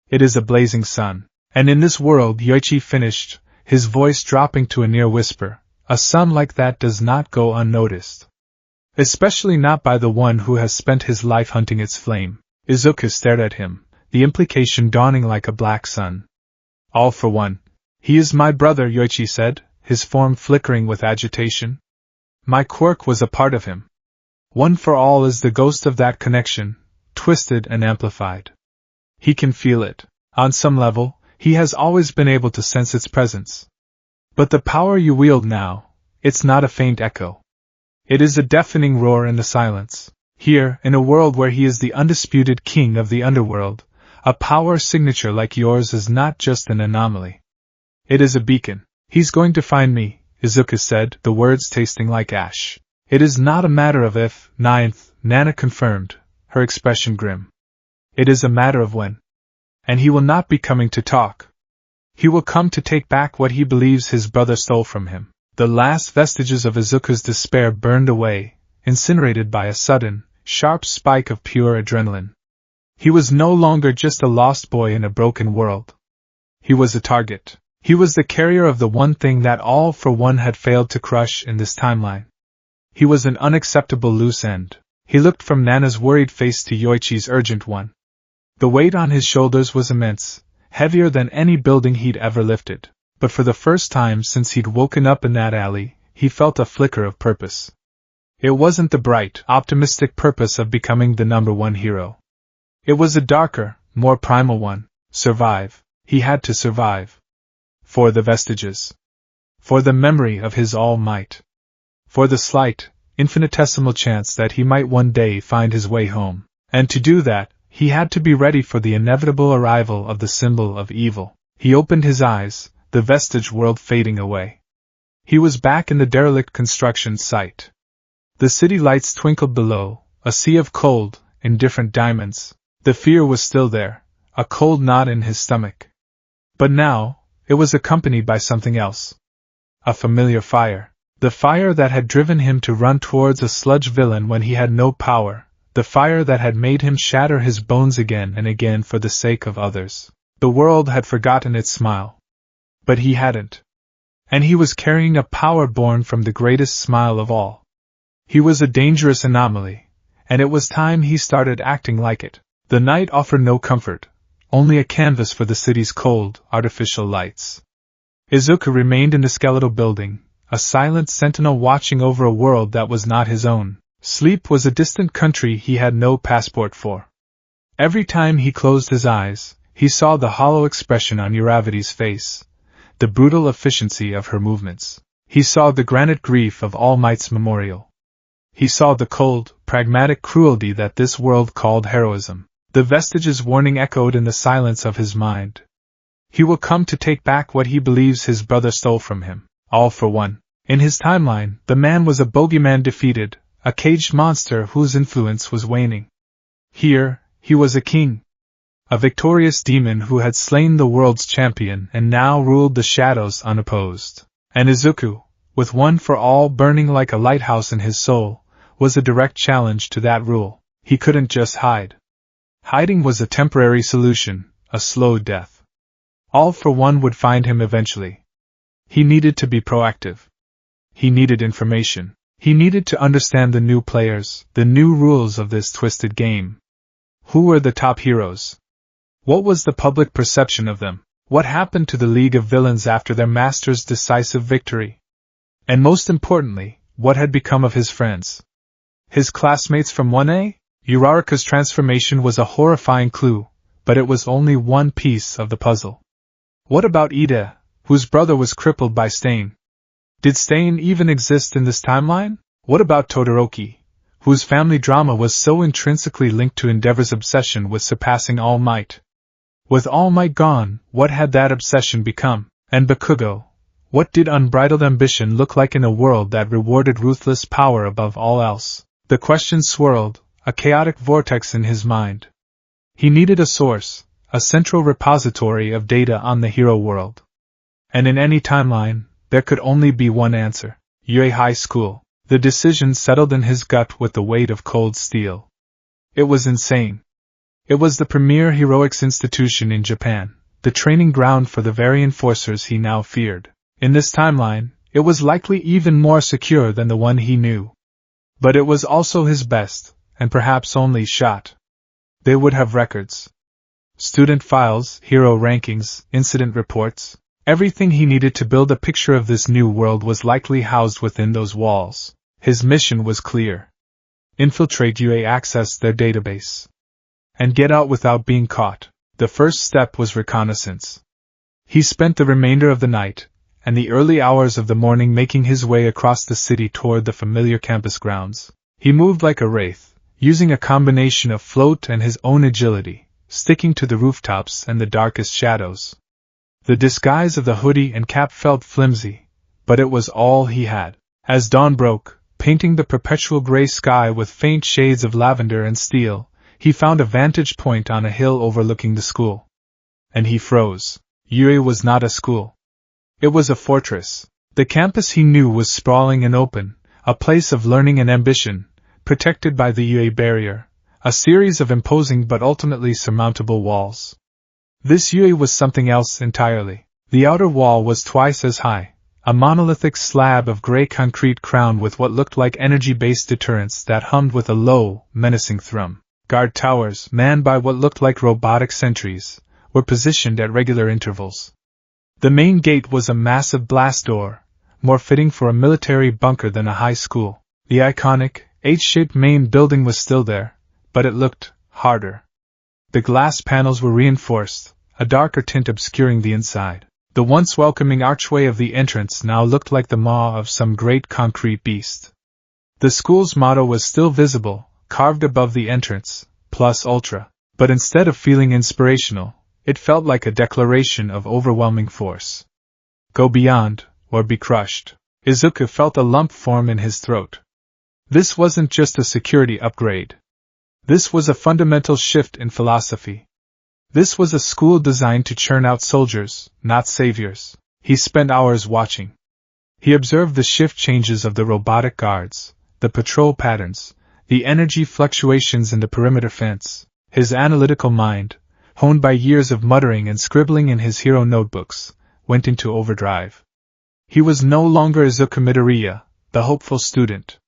It is a blazing sun. And in this world, Yoichi finished, his voice dropping to a near whisper, a sun like that does not go unnoticed. Especially not by the one who has spent his life hunting its flame. Izuku stared at him, the implication dawning like a black sun. All for one. He is my brother, Yoichi said, his form flickering with agitation. My quirk was a part of him. One for All is the ghost of that connection, twisted and amplified. He can feel it. On some level, he has always been able to sense its presence. But the power you wield now, it's not a faint echo. It is a deafening roar in the silence. Here, in a world where he is the undisputed king of the underworld, a power signature like yours is not just an anomaly. It is a beacon. He's going to find me, Izuku said, the words tasting like ash. It is not a matter of if, ninth, Nana confirmed, her expression grim. It is a matter of when. And he will not be coming to talk. He will come to take back what he believes his brother stole from him. The last vestiges of Izuku's despair burned away, incinerated by a sudden, sharp spike of pure adrenaline. He was no longer just a lost boy in a broken world. He was a target. He was the carrier of the one thing that All for One had failed to crush in this timeline. He was an unacceptable loose end. He looked from Nana's worried face to Yoichi's urgent one. The weight on his shoulders was immense, heavier than any building he'd ever lifted. But for the first time since he'd woken up in that alley, he felt a flicker of purpose. It wasn't the bright, optimistic purpose of becoming the number one hero. It was a darker, more primal one. Survive. He had to survive. For the vestiges. For the memory of his all might. For the slight, infinitesimal chance that he might one day find his way home. And to do that, he had to be ready for the inevitable arrival of the symbol of evil. He opened his eyes, the vestige world fading away. He was back in the derelict construction site. The city lights twinkled below, a sea of cold, indifferent diamonds. The fear was still there, a cold knot in his stomach. But now, it was accompanied by something else. A familiar fire. The fire that had driven him to run towards a sludge villain when he had no power. The fire that had made him shatter his bones again and again for the sake of others. The world had forgotten its smile. But he hadn't. And he was carrying a power born from the greatest smile of all. He was a dangerous anomaly, and it was time he started acting like it. The night offered no comfort, only a canvas for the city's cold, artificial lights. Izuku remained in the skeletal building, a silent sentinel watching over a world that was not his own. Sleep was a distant country he had no passport for. Every time he closed his eyes, he saw the hollow expression on Uravity's face, the brutal efficiency of her movements. He saw the granite grief of All Might's memorial. He saw the cold, pragmatic cruelty that this world called heroism. The vestiges' warning echoed in the silence of his mind. He will come to take back what he believes his brother stole from him. All for one. In his timeline, the man was a bogeyman defeated, a caged monster whose influence was waning. Here, he was a king. A victorious demon who had slain the world's champion and now ruled the shadows unopposed. And Izuku, with one for all burning like a lighthouse in his soul, was a direct challenge to that rule. He couldn't just hide. Hiding was a temporary solution, a slow death. All for One would find him eventually. He needed to be proactive. He needed information. He needed to understand the new players, the new rules of this twisted game. Who were the top heroes? What was the public perception of them? What happened to the League of Villains after their master's decisive victory? And most importantly, what had become of his friends? His classmates from 1A? Uraraka's transformation was a horrifying clue, but it was only one piece of the puzzle. What about Ida, whose brother was crippled by Stain? Did Stain even exist in this timeline? What about Todoroki, whose family drama was so intrinsically linked to Endeavor's obsession with surpassing All Might? With All Might gone, what had that obsession become? And Bakugo, what did unbridled ambition look like in a world that rewarded ruthless power above all else? The questions swirled, a chaotic vortex in his mind. He needed a source, a central repository of data on the hero world. And in any timeline, there could only be one answer: Yue High School. The decision settled in his gut with the weight of cold steel. It was insane. It was the premier heroics institution in Japan, the training ground for the very enforcers he now feared. In this timeline, it was likely even more secure than the one he knew. But it was also his best, and perhaps only shot. They would have records. Student files, hero rankings, incident reports. Everything he needed to build a picture of this new world was likely housed within those walls. His mission was clear. Infiltrate UA, access their database. And get out without being caught. The first step was reconnaissance. He spent the remainder of the night, and the early hours of the morning making his way across the city toward the familiar campus grounds. He moved like a wraith, using a combination of float and his own agility, sticking to the rooftops and the darkest shadows. The disguise of the hoodie and cap felt flimsy, but it was all he had. As dawn broke, painting the perpetual gray sky with faint shades of lavender and steel, he found a vantage point on a hill overlooking the school. And he froze. Yue was not a school. It was a fortress. The campus he knew was sprawling and open, a place of learning and ambition, protected by the Yue barrier, a series of imposing but ultimately surmountable walls. This Yue was something else entirely. The outer wall was twice as high, a monolithic slab of gray concrete crowned with what looked like energy-based deterrents that hummed with a low, menacing thrum. Guard towers, manned by what looked like robotic sentries, were positioned at regular intervals. The main gate was a massive blast door, more fitting for a military bunker than a high school. The iconic, H-shaped main building was still there, but it looked harder. The glass panels were reinforced, a darker tint obscuring the inside. The once welcoming archway of the entrance now looked like the maw of some great concrete beast. The school's motto was still visible, carved above the entrance, Plus Ultra, but instead of feeling inspirational, it felt like a declaration of overwhelming force. Go beyond, or be crushed. Izuku felt a lump form in his throat. This wasn't just a security upgrade. This was a fundamental shift in philosophy. This was a school designed to churn out soldiers, not saviors. He spent hours watching. He observed the shift changes of the robotic guards, the patrol patterns, the energy fluctuations in the perimeter fence. His analytical mind, honed by years of muttering and scribbling in his hero notebooks, went into overdrive. He was no longer Izuku Midoriya, the hopeful student.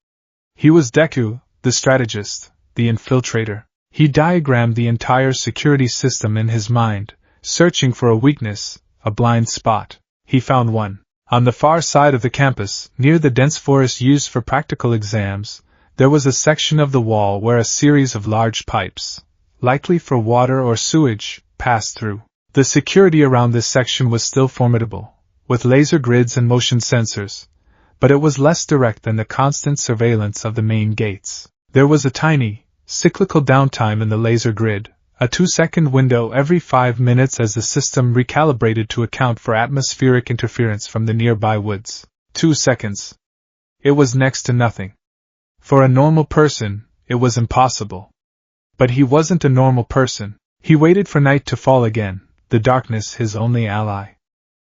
He was Deku, the strategist, the infiltrator. He diagrammed the entire security system in his mind, searching for a weakness, a blind spot. He found one. On the far side of the campus, near the dense forest used for practical exams, there was a section of the wall where a series of large pipes, likely for water or sewage, passed through. The security around this section was still formidable, with laser grids and motion sensors, but it was less direct than the constant surveillance of the main gates. There was a tiny, cyclical downtime in the laser grid, a 2-second window every 5 minutes as the system recalibrated to account for atmospheric interference from the nearby woods. 2 seconds. It was next to nothing. For a normal person, it was impossible. But he wasn't a normal person. He waited for night to fall again, the darkness his only ally.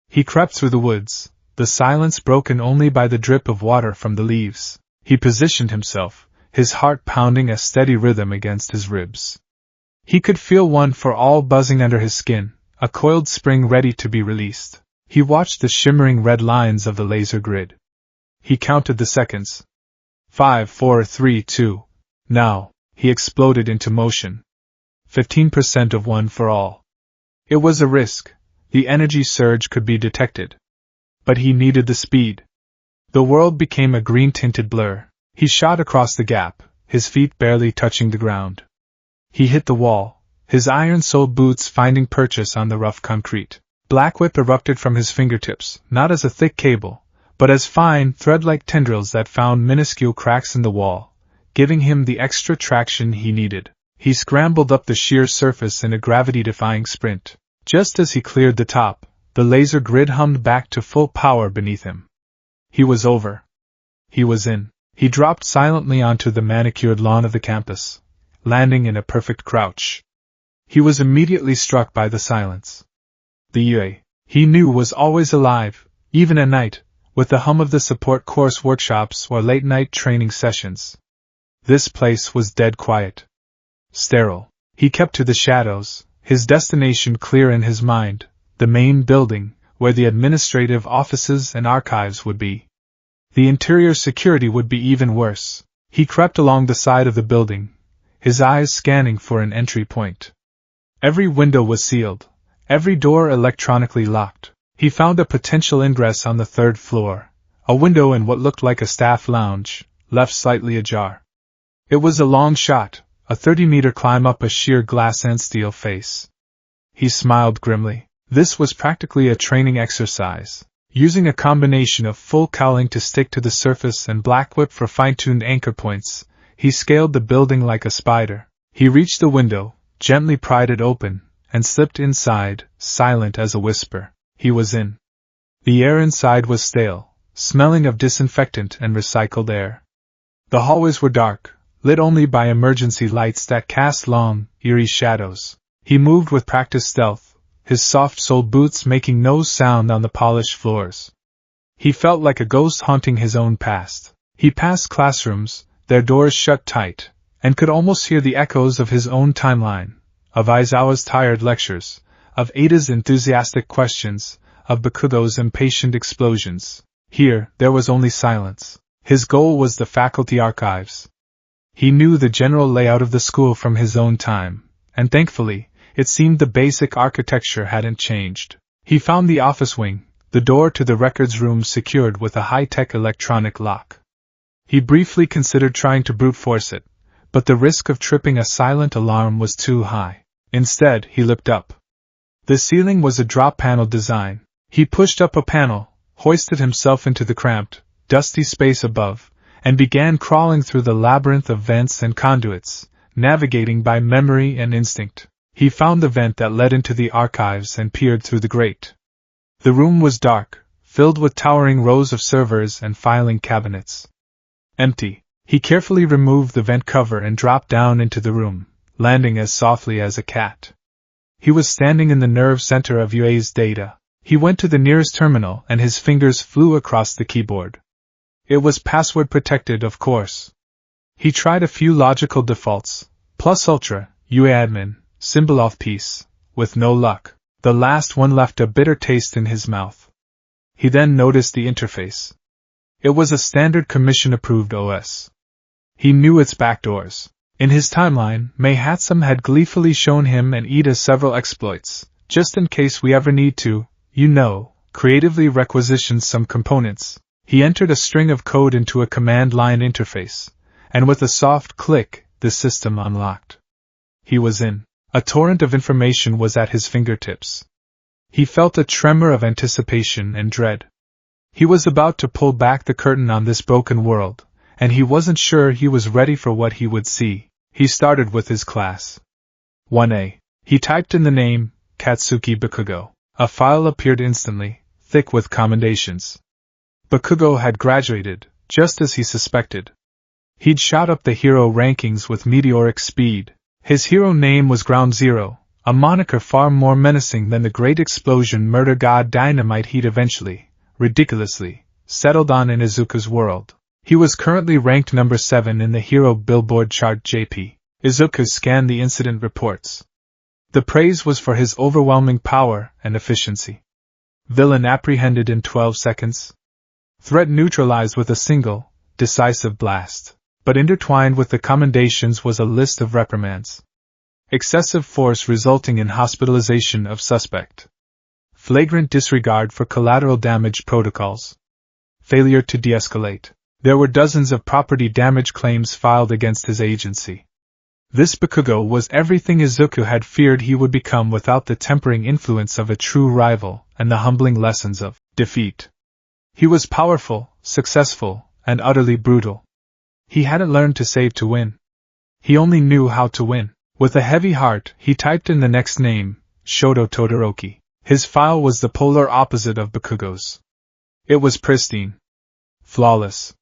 He crept through the woods, the silence broken only by the drip of water from the leaves. He positioned himself, his heart pounding a steady rhythm against his ribs. He could feel one for all buzzing under his skin, a coiled spring ready to be released. He watched the shimmering red lines of the laser grid. He counted the seconds. 5, 4, 3, 2. Now, he exploded into motion. 15% of one for all. It was a risk. The energy surge could be detected. But he needed the speed. The world became a green-tinted blur. He shot across the gap, his feet barely touching the ground. He hit the wall, his iron-soled boots finding purchase on the rough concrete. Black whip erupted from his fingertips, not as a thick cable, but as fine, thread-like tendrils that found minuscule cracks in the wall, giving him the extra traction he needed. He scrambled up the sheer surface in a gravity-defying sprint. Just as he cleared the top, the laser grid hummed back to full power beneath him. He was over. He was in. He dropped silently onto the manicured lawn of the campus, landing in a perfect crouch. He was immediately struck by the silence. The UA, he knew, was always alive, even at night, with the hum of the support course workshops or late-night training sessions. This place was dead quiet. Sterile. He kept to the shadows, his destination clear in his mind, the main building, where the administrative offices and archives would be. The interior security would be even worse. He crept along the side of the building, his eyes scanning for an entry point. Every window was sealed, every door electronically locked. He found a potential ingress on the third floor, a window in what looked like a staff lounge, left slightly ajar. It was a long shot, a 30-meter climb up a sheer glass and steel face. He smiled grimly. This was practically a training exercise. Using a combination of full cowling to stick to the surface and black whip for fine-tuned anchor points, he scaled the building like a spider. He reached the window, gently pried it open, and slipped inside, silent as a whisper. He was in. The air inside was stale, smelling of disinfectant and recycled air. The hallways were dark, lit only by emergency lights that cast long, eerie shadows. He moved with practiced stealth, his soft-soled boots making no sound on the polished floors. He felt like a ghost haunting his own past. He passed classrooms, their doors shut tight, and could almost hear the echoes of his own timeline, of Aizawa's tired lectures, of Ada's enthusiastic questions, of Bakugo's impatient explosions. Here, there was only silence. His goal was the faculty archives. He knew the general layout of the school from his own time, and thankfully, it seemed the basic architecture hadn't changed. He found the office wing, the door to the records room secured with a high-tech electronic lock. He briefly considered trying to brute force it, but the risk of tripping a silent alarm was too high. Instead, he looked up. The ceiling was a drop panel design. He pushed up a panel, hoisted himself into the cramped, dusty space above, and began crawling through the labyrinth of vents and conduits, navigating by memory and instinct. He found the vent that led into the archives and peered through the grate. The room was dark, filled with towering rows of servers and filing cabinets. Empty. He carefully removed the vent cover and dropped down into the room, landing as softly as a cat. He was standing in the nerve center of UA's data. He went to the nearest terminal and his fingers flew across the keyboard. It was password protected, of course. He tried a few logical defaults, plus ultra, UA admin, symbol of peace, with no luck. The last one left a bitter taste in his mouth. He then noticed the interface. It was a standard commission-approved OS. He knew its backdoors. In his timeline, May Hatsum had gleefully shown him and Ida several exploits, just in case we ever need to, creatively requisition some components. He entered a string of code into a command-line interface, and with a soft click, the system unlocked. He was in. A torrent of information was at his fingertips. He felt a tremor of anticipation and dread. He was about to pull back the curtain on this broken world, and he wasn't sure he was ready for what he would see. He started with his class. 1A. He typed in the name, Katsuki Bakugo. A file appeared instantly, thick with commendations. Bakugo had graduated, just as he suspected. He'd shot up the hero rankings with meteoric speed. His hero name was Ground Zero, a moniker far more menacing than the great explosion murder god Dynamite he'd eventually, ridiculously, settled on in Izuku's world. He was currently ranked number 7 in the hero billboard chart JP. Izuku scanned the incident reports. The praise was for his overwhelming power and efficiency. Villain apprehended in 12 seconds. Threat neutralized with a single, decisive blast. But intertwined with the commendations was a list of reprimands. Excessive force resulting in hospitalization of suspect. Flagrant disregard for collateral damage protocols. Failure to de-escalate. There were dozens of property damage claims filed against his agency. This Bakugo was everything Izuku had feared he would become without the tempering influence of a true rival and the humbling lessons of defeat. He was powerful, successful, and utterly brutal. He hadn't learned to save to win. He only knew how to win. With a heavy heart, he typed in the next name, Shoto Todoroki. His file was the polar opposite of Bakugo's. It was pristine. Flawless.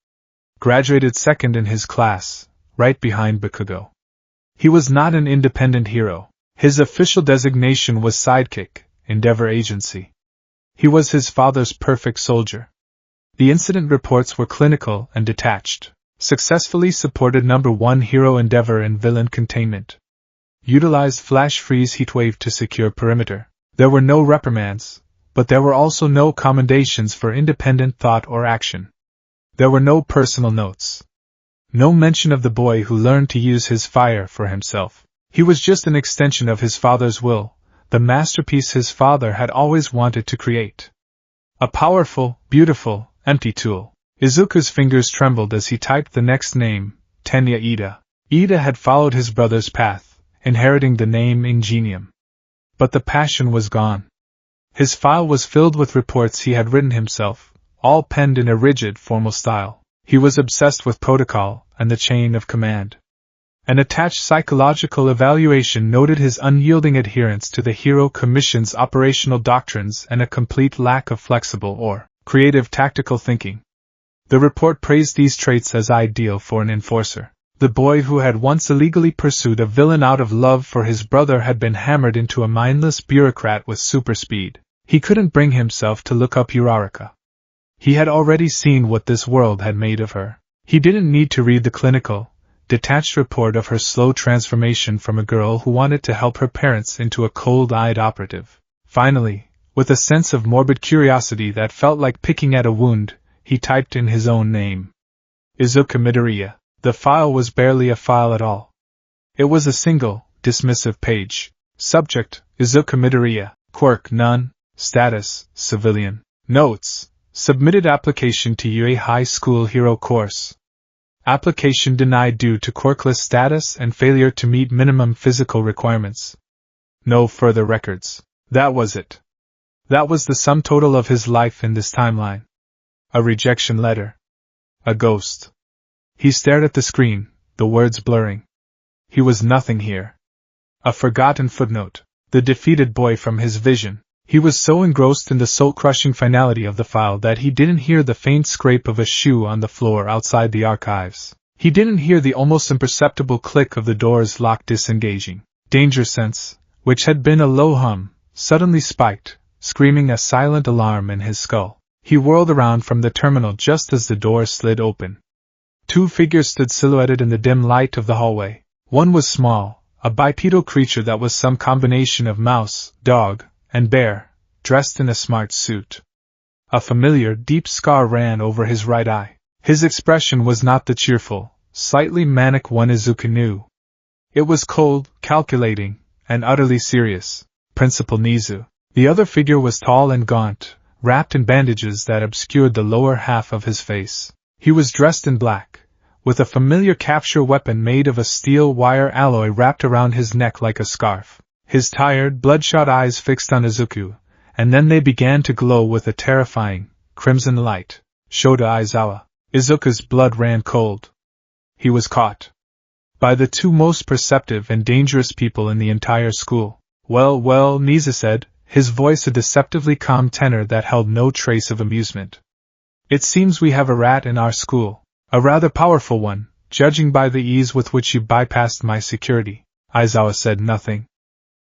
Graduated second in his class, right behind Bakugo. He was not an independent hero. His official designation was Sidekick, Endeavor Agency. He was his father's perfect soldier. The incident reports were clinical and detached. Successfully supported number 1 hero endeavor in villain containment. Utilized flash freeze heatwave to secure perimeter. There were no reprimands, but there were also no commendations for independent thought or action. There were no personal notes. No mention of the boy who learned to use his fire for himself. He was just an extension of his father's will, the masterpiece his father had always wanted to create. A powerful, beautiful, empty tool. Izuku's fingers trembled as he typed the next name, Tenya Ida. Ida had followed his brother's path, inheriting the name Ingenium. But the passion was gone. His file was filled with reports he had written himself, all penned in a rigid, formal style. He was obsessed with protocol and the chain of command. An attached psychological evaluation noted his unyielding adherence to the Hero Commission's operational doctrines and a complete lack of flexible or creative tactical thinking. The report praised these traits as ideal for an enforcer. The boy who had once illegally pursued a villain out of love for his brother had been hammered into a mindless bureaucrat with super speed. He couldn't bring himself to look up Uraraka. He had already seen what this world had made of her. He didn't need to read the clinical, detached report of her slow transformation from a girl who wanted to help her parents into a cold-eyed operative. Finally, with a sense of morbid curiosity that felt like picking at a wound, he typed in his own name. Izuku Midoriya. The file was barely a file at all. It was a single, dismissive page. Subject, Izuku Midoriya. Quirk, none. Status, civilian. Notes. Submitted application to UA High School Hero course. Application denied due to quirkless status and failure to meet minimum physical requirements. No further records. That was it. That was the sum total of his life in this timeline. A rejection letter. A ghost. He stared at the screen, the words blurring. He was nothing here. A forgotten footnote. The defeated boy from his vision. He was so engrossed in the soul-crushing finality of the file that he didn't hear the faint scrape of a shoe on the floor outside the archives. He didn't hear the almost imperceptible click of the door's lock disengaging. Danger sense, which had been a low hum, suddenly spiked, screaming a silent alarm in his skull. He whirled around from the terminal just as the door slid open. 2 figures stood silhouetted in the dim light of the hallway. One was small, a bipedal creature that was some combination of mouse, dog, and bear, dressed in a smart suit. A familiar, deep scar ran over his right eye. His expression was not the cheerful, slightly manic one Izuku knew. It was cold, calculating, and utterly serious. Principal Nizu. The other figure was tall and gaunt, wrapped in bandages that obscured the lower half of his face. He was dressed in black, with a familiar capture weapon made of a steel wire alloy wrapped around his neck like a scarf. His tired, bloodshot eyes fixed on Izuku, and then they began to glow with a terrifying, crimson light. Shota Aizawa. Izuku's blood ran cold. He was caught. By the 2 most perceptive and dangerous people in the entire school. Well, Nizu said, his voice a deceptively calm tenor that held no trace of amusement. It seems we have a rat in our school. A rather powerful one, Judging by the ease with which you bypassed my security, Aizawa said nothing.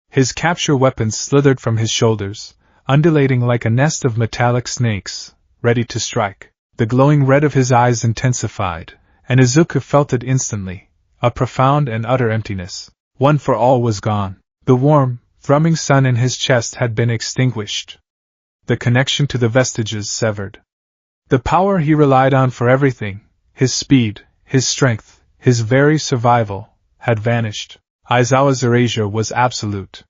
His capture weapon slithered from his shoulders, undulating like a nest of metallic snakes, ready to strike. The glowing red of his eyes intensified, and Izuku felt it instantly, a profound and utter emptiness. One for all was gone. The warm, thrumming sun in his chest had been extinguished. The connection to the vestiges severed. The power he relied on for everything, his speed, his strength, his very survival, had vanished. Aizawa's erasure was absolute.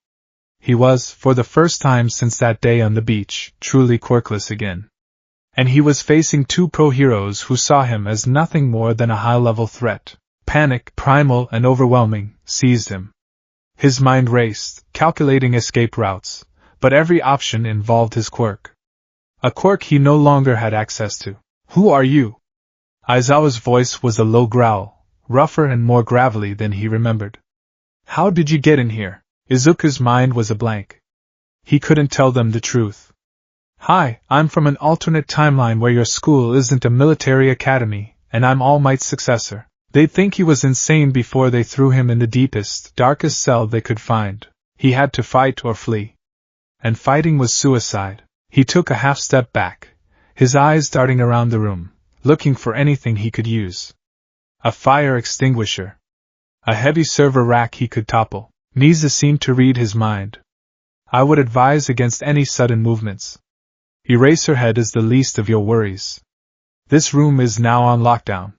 He was, for the first time since that day on the beach, truly quirkless again. And he was facing two pro-heroes who saw him as nothing more than a high-level threat. Panic, primal and overwhelming, seized him. His mind raced, calculating escape routes, but every option involved his quirk. A quirk he no longer had access to. "Who are you?" Aizawa's voice was a low growl, rougher and more gravelly than he remembered. "How did you get in here?" Izuku's mind was a blank. He couldn't tell them the truth. "Hi, I'm from an alternate timeline where your school isn't a military academy, and I'm All Might's successor." They'd think he was insane before they threw him in the deepest, darkest cell they could find. He had to fight or flee. And fighting was suicide. He took a half step back, his eyes darting around the room, looking for anything he could use. A fire extinguisher. A heavy server rack he could topple. Nisa seemed to read his mind. "I would advise against any sudden movements. Eraserhead is the least of your worries. This room is now on lockdown.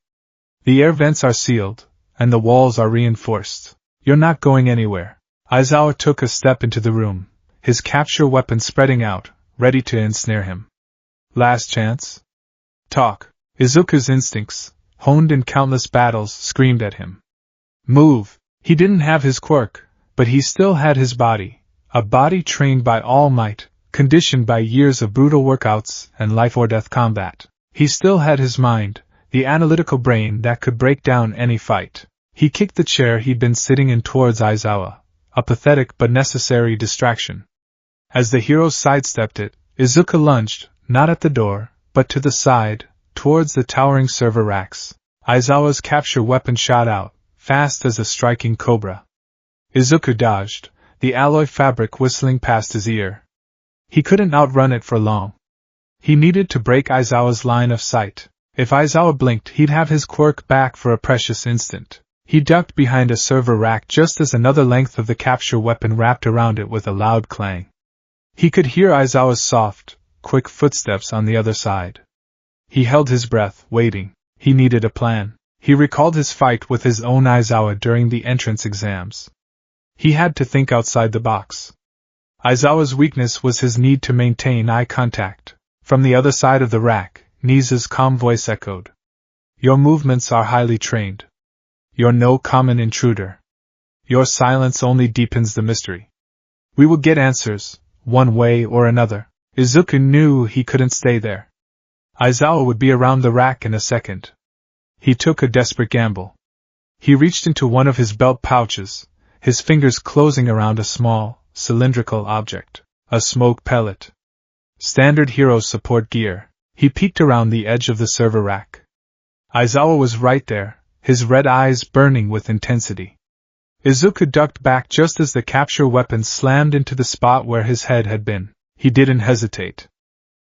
The air vents are sealed, and the walls are reinforced. You're not going anywhere." Aizawa took a step into the room, his capture weapon spreading out, ready to ensnare him. "Last chance? Talk." Izuku's instincts, honed in countless battles, screamed at him. "Move!" He didn't have his quirk, but he still had his body, a body trained by All Might, conditioned by years of brutal workouts and life-or-death combat. He still had his mind, the analytical brain that could break down any fight. He kicked the chair he'd been sitting in towards Aizawa, a pathetic but necessary distraction. As the heroes sidestepped it, Izuku lunged, not at the door, but to the side, towards the towering server racks. Aizawa's capture weapon shot out, fast as a striking cobra. Izuku dodged, the alloy fabric whistling past his ear. He couldn't outrun it for long. He needed to break Aizawa's line of sight. If Aizawa blinked, he'd have his quirk back for a precious instant. He ducked behind a server rack just as another length of the capture weapon wrapped around it with a loud clang. He could hear Aizawa's soft, quick footsteps on the other side. He held his breath, waiting. He needed a plan. He recalled his fight with his own Aizawa during the entrance exams. He had to think outside the box. Aizawa's weakness was his need to maintain eye contact. From the other side of the rack, Nisa's calm voice echoed. "Your movements are highly trained. You're no common intruder. Your silence only deepens the mystery. We will get answers, one way or another." Izuku knew he couldn't stay there. Aizawa would be around the rack in a second. He took a desperate gamble. He reached into one of his belt pouches, his fingers closing around a small, cylindrical object. A smoke pellet. Standard hero support gear. He peeked around the edge of the server rack. Aizawa was right there, his red eyes burning with intensity. Izuku ducked back just as the capture weapon slammed into the spot where his head had been. He didn't hesitate.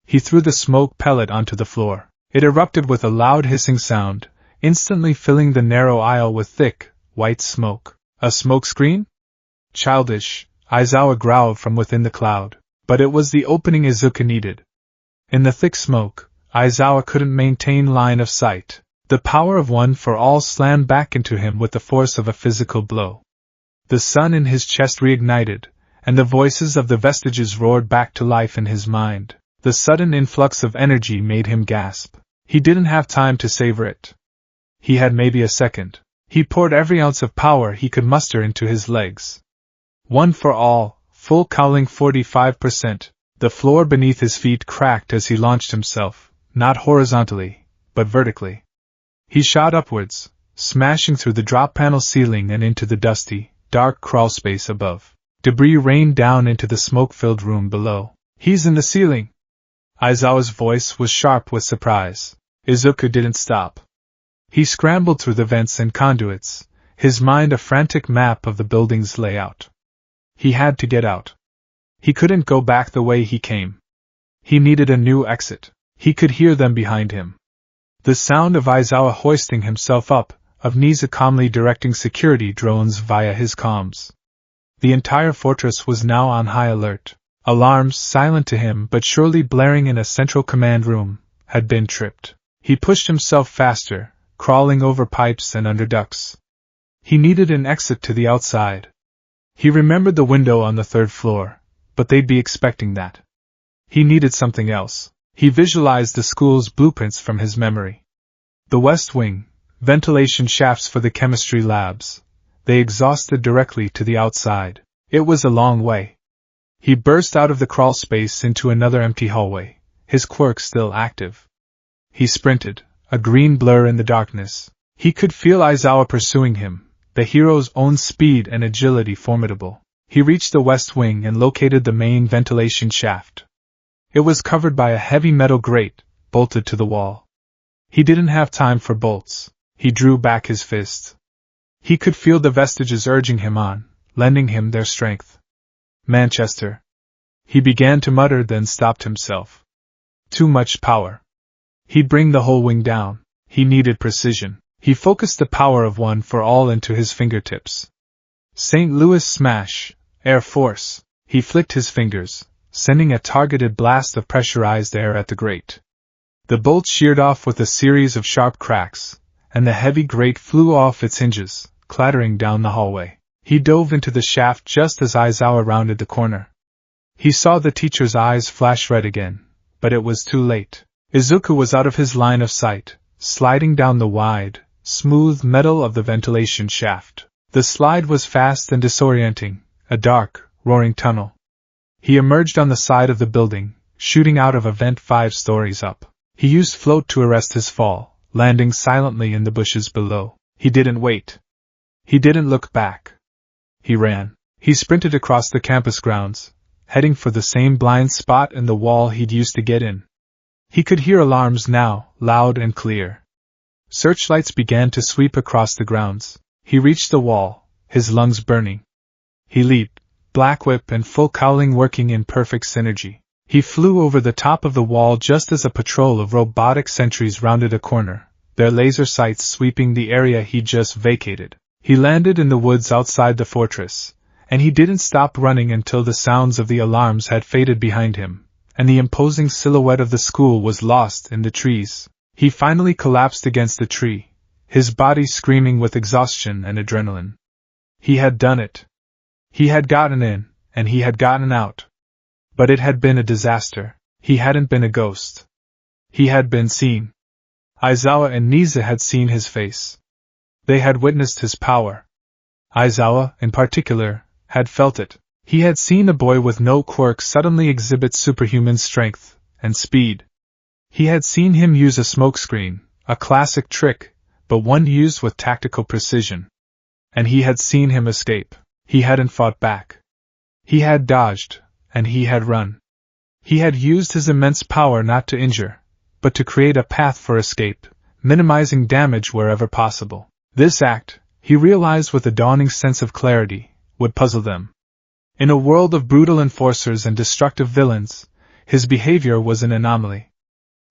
He threw the smoke pellet onto the floor. It erupted with a loud hissing sound, instantly filling the narrow aisle with thick, white smoke. A smoke screen? Childish, Aizawa growled from within the cloud. But it was the opening Izuku needed. In the thick smoke, Aizawa couldn't maintain line of sight. The power of one for all slammed back into him with the force of a physical blow. The sun in his chest reignited, and the voices of the vestiges roared back to life in his mind. The sudden influx of energy made him gasp. He didn't have time to savor it. He had maybe a second. He poured every ounce of power he could muster into his legs. One for all, full cowling 45%. The floor beneath his feet cracked as he launched himself, not horizontally, but vertically. He shot upwards, smashing through the drop panel ceiling and into the dusty, dark crawlspace above. Debris rained down into the smoke-filled room below. "He's in the ceiling!" Aizawa's voice was sharp with surprise. Izuku didn't stop. He scrambled through the vents and conduits, his mind a frantic map of the building's layout. He had to get out. He couldn't go back the way he came. He needed a new exit. He could hear them behind him. The sound of Aizawa hoisting himself up, of Nisa calmly directing security drones via his comms. The entire fortress was now on high alert. Alarms, silent to him but surely blaring in a central command room, had been tripped. He pushed himself faster, crawling over pipes and under ducts. He needed an exit to the outside. He remembered the window on the 3rd floor, but they'd be expecting that. He needed something else. He visualized the school's blueprints from his memory. The west wing, ventilation shafts for the chemistry labs. They exhausted directly to the outside. It was a long way. He burst out of the crawl space into another empty hallway, his quirk still active. He sprinted, a green blur in the darkness. He could feel Aizawa pursuing him, the hero's own speed and agility formidable. He reached the west wing and located the main ventilation shaft. It was covered by a heavy metal grate, bolted to the wall. He didn't have time for bolts. He drew back his fist. He could feel the vestiges urging him on, lending him their strength. Manchester. He began to mutter, then stopped himself. Too much power. He'd bring the whole wing down. He needed precision. He focused the power of one for all into his fingertips. St. Louis smash, Air Force. He flicked his fingers, sending a targeted blast of pressurized air at the grate. The bolt sheared off with a series of sharp cracks, and the heavy grate flew off its hinges, clattering down the hallway. He dove into the shaft just as Aizawa rounded the corner. He saw the teacher's eyes flash red again, but it was too late. Izuku was out of his line of sight, sliding down the wide, smooth metal of the ventilation shaft. The slide was fast and disorienting, a dark, roaring tunnel. He emerged on the side of the building, shooting out of a vent 5 stories up. He used float to arrest his fall, landing silently in the bushes below. He didn't wait. He didn't look back. He ran. He sprinted across the campus grounds, heading for the same blind spot in the wall he'd used to get in. He could hear alarms now, loud and clear. Searchlights began to sweep across the grounds. He reached the wall, his lungs burning. He leaped, black whip and full cowling working in perfect synergy. He flew over the top of the wall just as a patrol of robotic sentries rounded a corner, their laser sights sweeping the area he'd just vacated. He landed in the woods outside the fortress, and he didn't stop running until the sounds of the alarms had faded behind him, and the imposing silhouette of the school was lost in the trees. He finally collapsed against the tree, his body screaming with exhaustion and adrenaline. He had done it. He had gotten in, and he had gotten out. But it had been a disaster. He hadn't been a ghost. He had been seen. Aizawa and Nisa had seen his face. They had witnessed his power. Aizawa, in particular, had felt it. He had seen a boy with no quirks suddenly exhibit superhuman strength and speed. He had seen him use a smokescreen, a classic trick, but one used with tactical precision. And he had seen him escape. He hadn't fought back. He had dodged, and he had run. He had used his immense power not to injure, but to create a path for escape, minimizing damage wherever possible. This act, he realized with a dawning sense of clarity, would puzzle them. In a world of brutal enforcers and destructive villains, his behavior was an anomaly.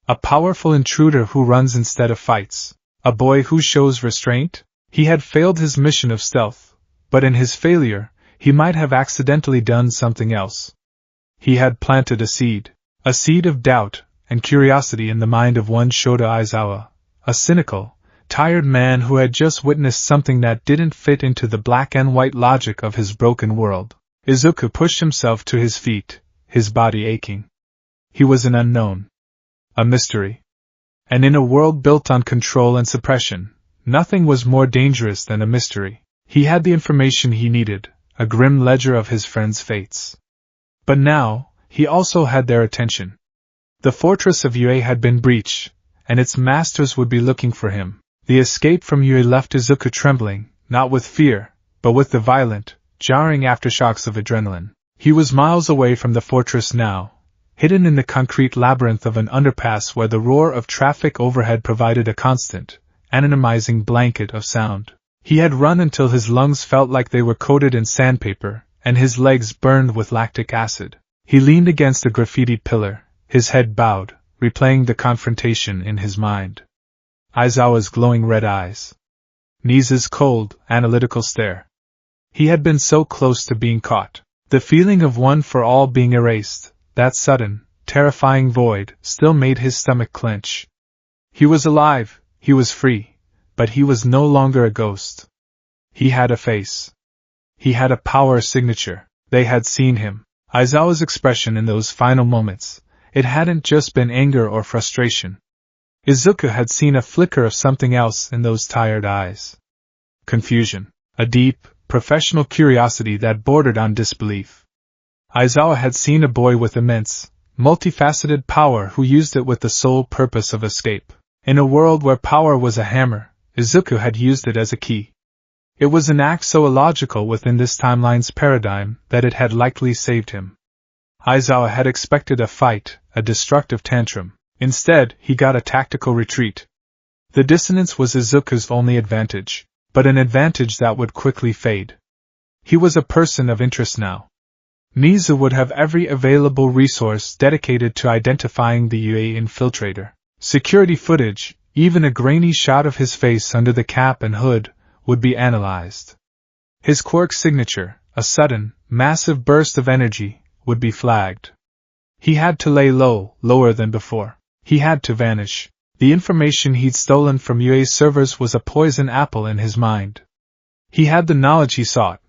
A powerful intruder who runs instead of fights. A boy who shows restraint? He had failed his mission of stealth, but in his failure, he might have accidentally done something else. He had planted a seed of doubt and curiosity in the mind of one Shota Aizawa, a cynical, tired man who had just witnessed something that didn't fit into the black and white logic of his broken world. Izuku pushed himself to his feet, his body aching. He was an unknown. A mystery. And in a world built on control and suppression, nothing was more dangerous than a mystery. He had the information he needed, a grim ledger of his friends' fates. But now, he also had their attention. The fortress of Yue had been breached, and its masters would be looking for him. The escape from Yue left Izuku trembling, not with fear, but with the violent, jarring aftershocks of adrenaline. He was miles away from the fortress now, hidden in the concrete labyrinth of an underpass where the roar of traffic overhead provided a constant, anonymizing blanket of sound. He had run until his lungs felt like they were coated in sandpaper, and his legs burned with lactic acid. He leaned against a graffitied pillar, his head bowed, replaying the confrontation in his mind. Aizawa's glowing red eyes. Nisa's cold, analytical stare. He had been so close to being caught. The feeling of one for all being erased, that sudden, terrifying void, still made his stomach clench. He was alive, he was free, but he was no longer a ghost. He had a face. He had a power signature. They had seen him. Aizawa's expression in those final moments, it hadn't just been anger or frustration. Izuku had seen a flicker of something else in those tired eyes. Confusion. A deep, professional curiosity that bordered on disbelief. Aizawa had seen a boy with immense, multifaceted power who used it with the sole purpose of escape. In a world where power was a hammer, Izuku had used it as a key. It was an act so illogical within this timeline's paradigm that it had likely saved him. Aizawa had expected a fight, a destructive tantrum. Instead, he got a tactical retreat. The dissonance was Izuku's only advantage, but an advantage that would quickly fade. He was a person of interest now. Nisa would have every available resource dedicated to identifying the UA infiltrator. Security footage, even a grainy shot of his face under the cap and hood, would be analyzed. His quirk signature, a sudden, massive burst of energy, would be flagged. He had to lay low, lower than before. He had to vanish. The information he'd stolen from UA's servers was a poison apple in his mind. He had the knowledge he sought,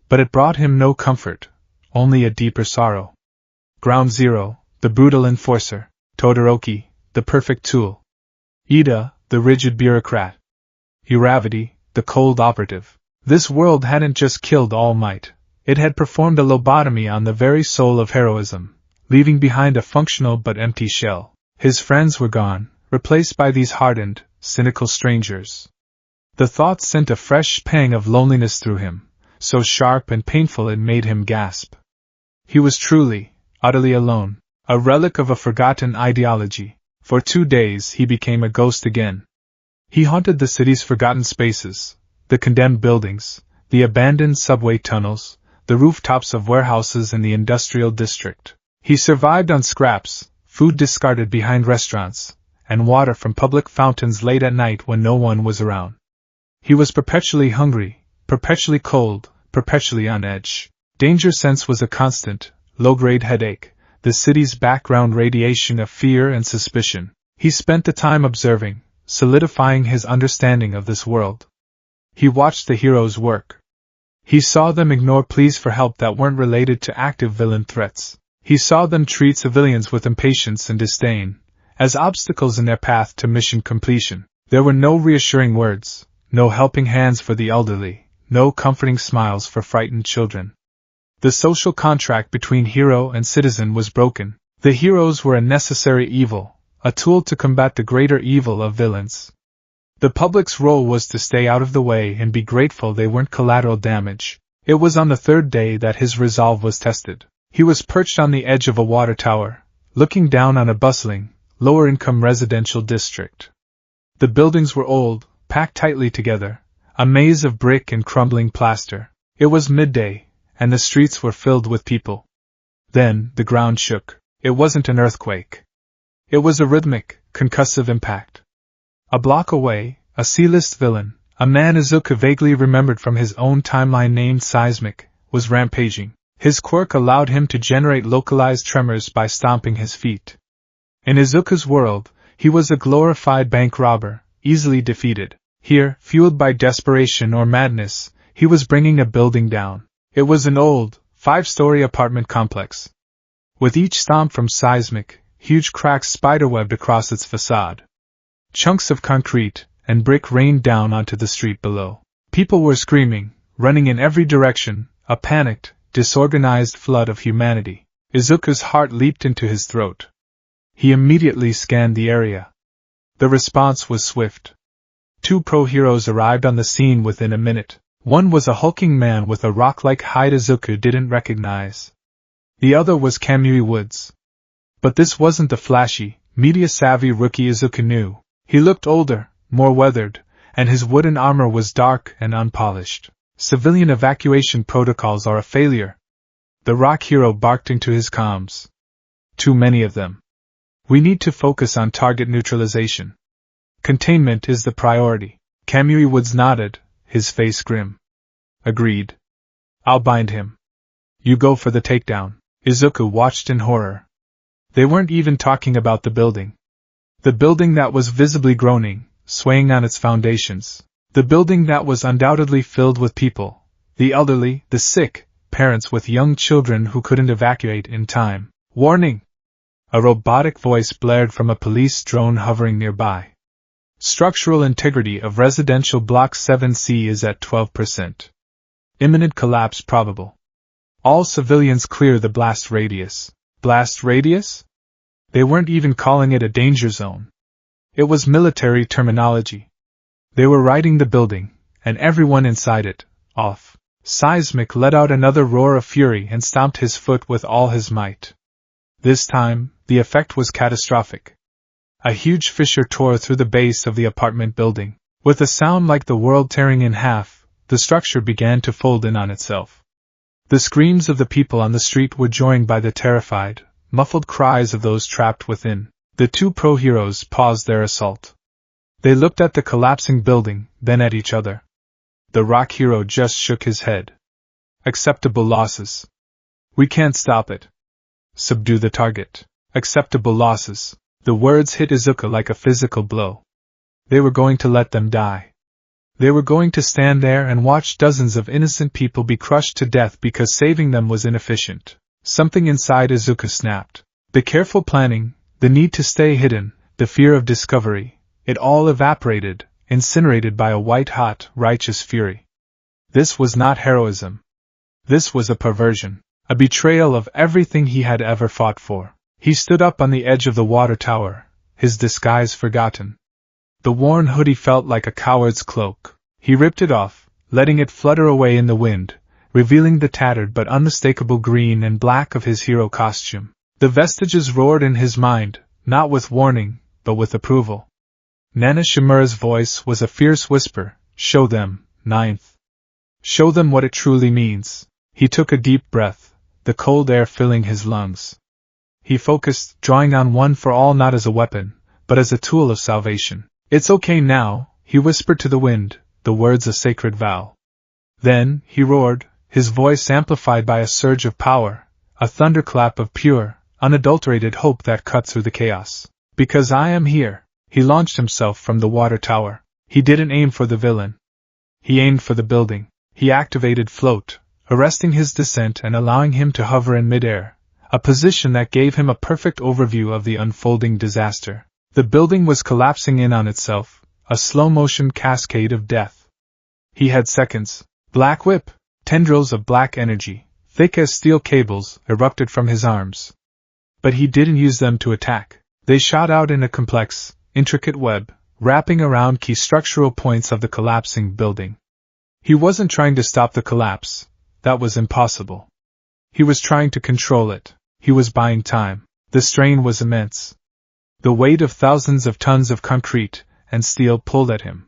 but it brought him no comfort, only a deeper sorrow. Ground Zero, the brutal enforcer. Todoroki, the perfect tool. Ida, the rigid bureaucrat. Uravity, the cold operative. This world hadn't just killed All Might, it had performed a lobotomy on the very soul of heroism, leaving behind a functional but empty shell. His friends were gone, replaced by these hardened, cynical strangers. The thought sent a fresh pang of loneliness through him, so sharp and painful it made him gasp. He was truly, utterly alone, a relic of a forgotten ideology. For 2 days he became a ghost again. He haunted the city's forgotten spaces, the condemned buildings, the abandoned subway tunnels, the rooftops of warehouses in the industrial district. He survived on scraps, food discarded behind restaurants, and water from public fountains late at night when no one was around. He was perpetually hungry, perpetually cold, perpetually on edge. Danger sense was a constant, low-grade headache, the city's background radiation of fear and suspicion. He spent the time observing, solidifying his understanding of this world. He watched the heroes work. He saw them ignore pleas for help that weren't related to active villain threats. He saw them treat civilians with impatience and disdain, as obstacles in their path to mission completion. There were no reassuring words, no helping hands for the elderly, no comforting smiles for frightened children. The social contract between hero and citizen was broken. The heroes were a necessary evil, a tool to combat the greater evil of villains. The public's role was to stay out of the way and be grateful they weren't collateral damage. It was on the 3rd day that his resolve was tested. He was perched on the edge of a water tower, looking down on a bustling, lower-income residential district. The buildings were old, packed tightly together, a maze of brick and crumbling plaster. It was midday, and the streets were filled with people. Then, the ground shook. It wasn't an earthquake. It was a rhythmic, concussive impact. A block away, a C-list villain, a man Izuku vaguely remembered from his own timeline named Seismic, was rampaging. His quirk allowed him to generate localized tremors by stomping his feet. In Izuku's world, he was a glorified bank robber, easily defeated. Here, fueled by desperation or madness, he was bringing a building down. It was an old, 5-story apartment complex. With each stomp from Seismic, huge cracks spiderwebbed across its facade. Chunks of concrete and brick rained down onto the street below. People were screaming, running in every direction, a panicked, disorganized flood of humanity. Izuku's heart leaped into his throat. He immediately scanned the area. The response was swift. 2 pro-heroes arrived on the scene within a minute. One was a hulking man with a rock-like hide Izuku didn't recognize. The other was Kamui Woods. But this wasn't the flashy, media-savvy rookie Izuku knew. He looked older, more weathered, and his wooden armor was dark and unpolished. Civilian evacuation protocols are a failure. The rock hero barked into his comms. Too many of them. We need to focus on target neutralization. Containment is the priority. Kamui Woods nodded, his face grim. Agreed. I'll bind him. You go for the takedown. Izuku watched in horror. They weren't even talking about the building. The building that was visibly groaning, swaying on its foundations. The building that was undoubtedly filled with people. The elderly, the sick, parents with young children who couldn't evacuate in time. Warning! A robotic voice blared from a police drone hovering nearby. Structural integrity of residential block 7C is at 12%. Imminent collapse probable. All civilians clear the blast radius. Blast radius? They weren't even calling it a danger zone. It was military terminology. They were riding the building, and everyone inside it, off. Seismic let out another roar of fury and stomped his foot with all his might. This time, the effect was catastrophic. A huge fissure tore through the base of the apartment building. With a sound like the world tearing in half, the structure began to fold in on itself. The screams of the people on the street were joined by the terrified, muffled cries of those trapped within. The two pro-heroes paused their assault. They looked at the collapsing building, then at each other. The rock hero just shook his head. Acceptable losses. We can't stop it. Subdue the target. Acceptable losses. The words hit Izuku like a physical blow. They were going to let them die. They were going to stand there and watch dozens of innocent people be crushed to death because saving them was inefficient. Something inside Izuku snapped. The careful planning, the need to stay hidden, the fear of discovery, it all evaporated, incinerated by a white-hot, righteous fury. This was not heroism. This was a perversion, a betrayal of everything he had ever fought for. He stood up on the edge of the water tower, his disguise forgotten. The worn hoodie felt like a coward's cloak. He ripped it off, letting it flutter away in the wind, revealing the tattered but unmistakable green and black of his hero costume. The vestiges roared in his mind, not with warning, but with approval. Nana Shimura's voice was a fierce whisper, "Show them, Ninth. Show them what it truly means." He took a deep breath, the cold air filling his lungs. He focused, drawing on One for All not as a weapon, but as a tool of salvation. "It's okay now," he whispered to the wind, the words a sacred vow. Then, he roared, his voice amplified by a surge of power, a thunderclap of pure, unadulterated hope that cut through the chaos. "Because I am here." He launched himself from the water tower. He didn't aim for the villain. He aimed for the building. He activated float, arresting his descent and allowing him to hover in midair, a position that gave him a perfect overview of the unfolding disaster. The building was collapsing in on itself, a slow-motion cascade of death. He had seconds. Black whip, tendrils of black energy, thick as steel cables, erupted from his arms. But he didn't use them to attack. They shot out in a complex, intricate web, wrapping around key structural points of the collapsing building. He wasn't trying to stop the collapse. That was impossible. He was trying to control it. He was buying time. The strain was immense. The weight of thousands of tons of concrete and steel pulled at him.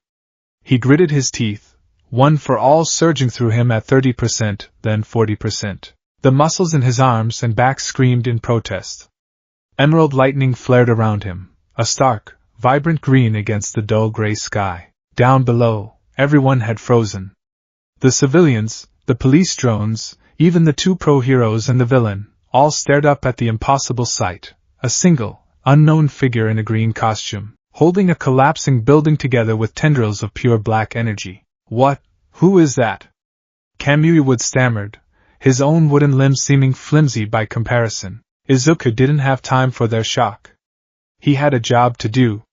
He gritted his teeth, One for All surging through him at 30%, then 40%. The muscles in his arms and back screamed in protest. Emerald lightning flared around him, a stark, vibrant green against the dull gray sky. Down below, everyone had frozen. The civilians, the police drones, even the two pro-heroes and the villain, all stared up at the impossible sight. A single, unknown figure in a green costume, holding a collapsing building together with tendrils of pure black energy. "What? Who is that?" Kamui Wood stammered, his own wooden limbs seeming flimsy by comparison. Izuku didn't have time for their shock. He had a job to do.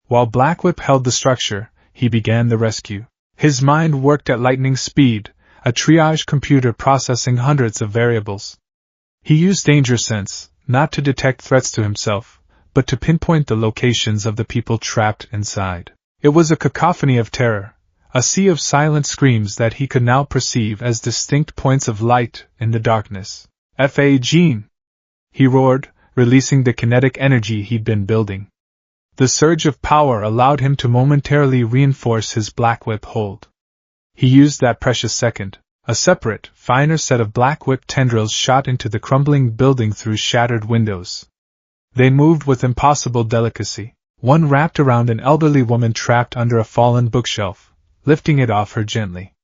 While Blackwhip held the structure, he began the rescue. His mind worked at lightning speed, a triage computer processing hundreds of variables. He used danger sense, not to detect threats to himself, but to pinpoint the locations of the people trapped inside. It was a cacophony of terror, a sea of silent screams that he could now perceive as distinct points of light in the darkness. "F.A. Jean!" he roared, releasing the kinetic energy he'd been building. The surge of power allowed him to momentarily reinforce his black whip hold. He used that precious second. A separate, finer set of black whip tendrils shot into the crumbling building through shattered windows. They moved with impossible delicacy. One wrapped around an elderly woman trapped under a fallen bookshelf, lifting it off her gently.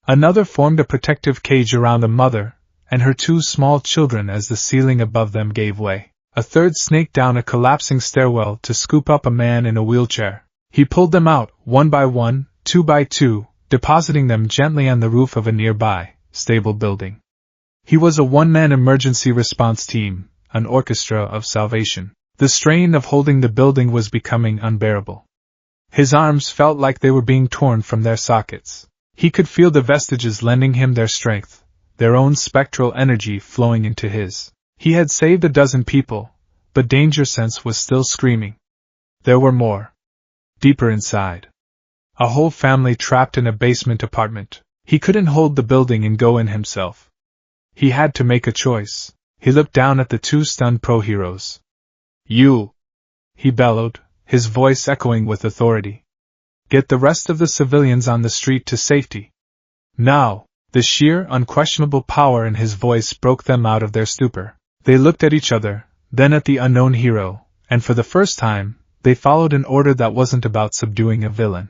Another formed a protective cage around a mother and her two small children as the ceiling above them gave way. A third snaked down a collapsing stairwell to scoop up a man in a wheelchair. He pulled them out, one by one, two by two, depositing them gently on the roof of a nearby, stable building. He was a one-man emergency response team, an orchestra of salvation. The strain of holding the building was becoming unbearable. His arms felt like they were being torn from their sockets. He could feel the vestiges lending him their strength, their own spectral energy flowing into his. He had saved a dozen people, but danger sense was still screaming. There were more. Deeper inside. A whole family trapped in a basement apartment. He couldn't hold the building and go in himself. He had to make a choice. He looked down at the two stunned pro-heroes. You! He bellowed, his voice echoing with authority. Get the rest of the civilians on the street to safety. Now! The sheer, unquestionable power in his voice broke them out of their stupor. They looked at each other, then at the unknown hero, and for the first time, they followed an order that wasn't about subduing a villain.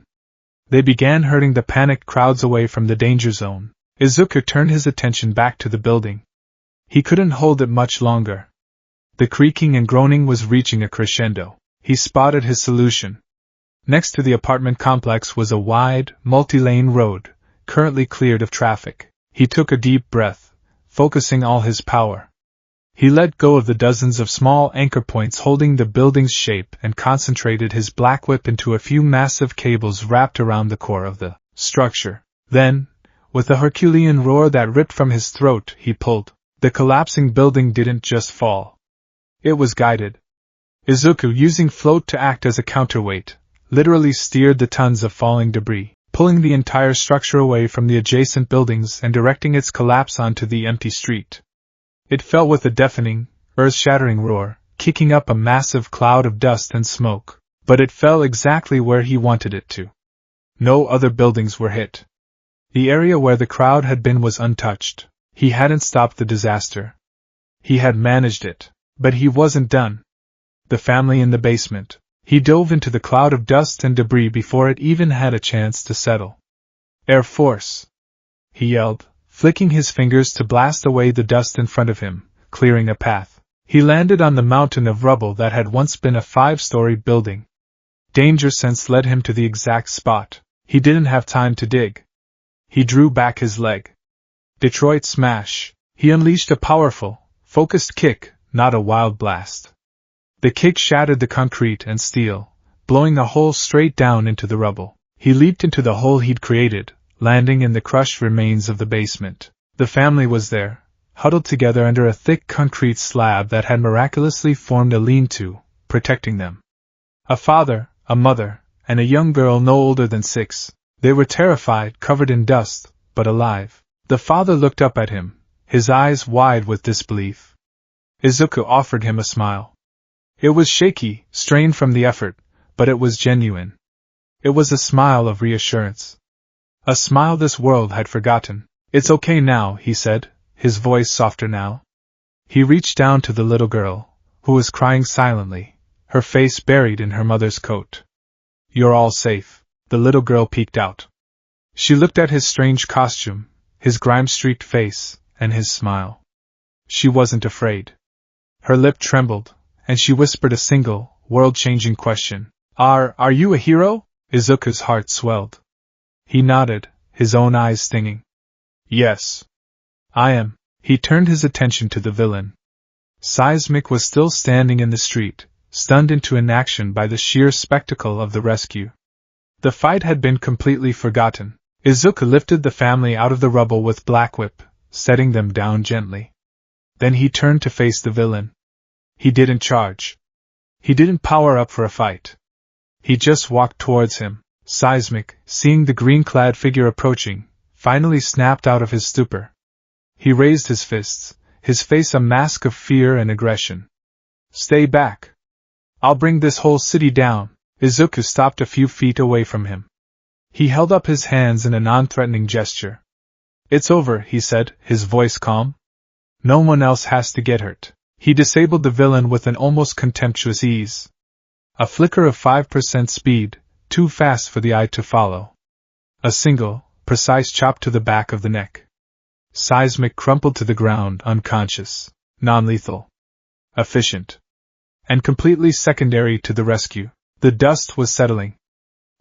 They began herding the panicked crowds away from the danger zone. Izuku turned his attention back to the building. He couldn't hold it much longer. The creaking and groaning was reaching a crescendo. He spotted his solution. Next to the apartment complex was a wide, multi-lane road, currently cleared of traffic. He took a deep breath, focusing all his power. He let go of the dozens of small anchor points holding the building's shape and concentrated his black whip into a few massive cables wrapped around the core of the structure. Then, with a Herculean roar that ripped from his throat, he pulled. The collapsing building didn't just fall. It was guided. Izuku, using float to act as a counterweight, literally steered the tons of falling debris, pulling the entire structure away from the adjacent buildings and directing its collapse onto the empty street. It fell with a deafening, earth-shattering roar, kicking up a massive cloud of dust and smoke, but it fell exactly where he wanted it to. No other buildings were hit. The area where the crowd had been was untouched. He hadn't stopped the disaster. He had managed it, but he wasn't done. The family in the basement. He dove into the cloud of dust and debris before it even had a chance to settle. Air Force! He yelled, flicking his fingers to blast away the dust in front of him, clearing a path. He landed on the mountain of rubble that had once been a 5-story building. Danger sense led him to the exact spot. He didn't have time to dig. He drew back his leg. Detroit smash. He unleashed a powerful, focused kick, not a wild blast. The kick shattered the concrete and steel, blowing a hole straight down into the rubble. He leaped into the hole he'd created, landing in the crushed remains of the basement. The family was there, huddled together under a thick concrete slab that had miraculously formed a lean-to, protecting them. A father, a mother, and a young girl no older than 6. They were terrified, covered in dust, but alive. The father looked up at him, his eyes wide with disbelief. Izuku offered him a smile. It was shaky, strained from the effort, but it was genuine. It was a smile of reassurance. A smile this world had forgotten. It's okay now, he said, his voice softer now. He reached down to the little girl, who was crying silently, her face buried in her mother's coat. You're all safe. The little girl peeked out. She looked at his strange costume, his grime-streaked face, and his smile. She wasn't afraid. Her lip trembled, and she whispered a single, world-changing question. Are you a hero? Izuku's heart swelled. He nodded, his own eyes stinging. Yes. I am. He turned his attention to the villain. Seismic was still standing in the street, stunned into inaction by the sheer spectacle of the rescue. The fight had been completely forgotten. Izuku lifted the family out of the rubble with Black Whip, setting them down gently. Then he turned to face the villain. He didn't charge. He didn't power up for a fight. He just walked towards him. Seismic, seeing the green-clad figure approaching, finally snapped out of his stupor. He raised his fists, his face a mask of fear and aggression. Stay back! I'll bring this whole city down. Izuku stopped a few feet away from him. He held up his hands in a non-threatening gesture. It's over, he said, his voice calm. No one else has to get hurt. He disabled the villain with an almost contemptuous ease. A flicker of 5% speed, too fast for the eye to follow. A single, precise chop to the back of the neck. Seismic crumpled to the ground, unconscious, non-lethal, efficient, and completely secondary to the rescue. The dust was settling.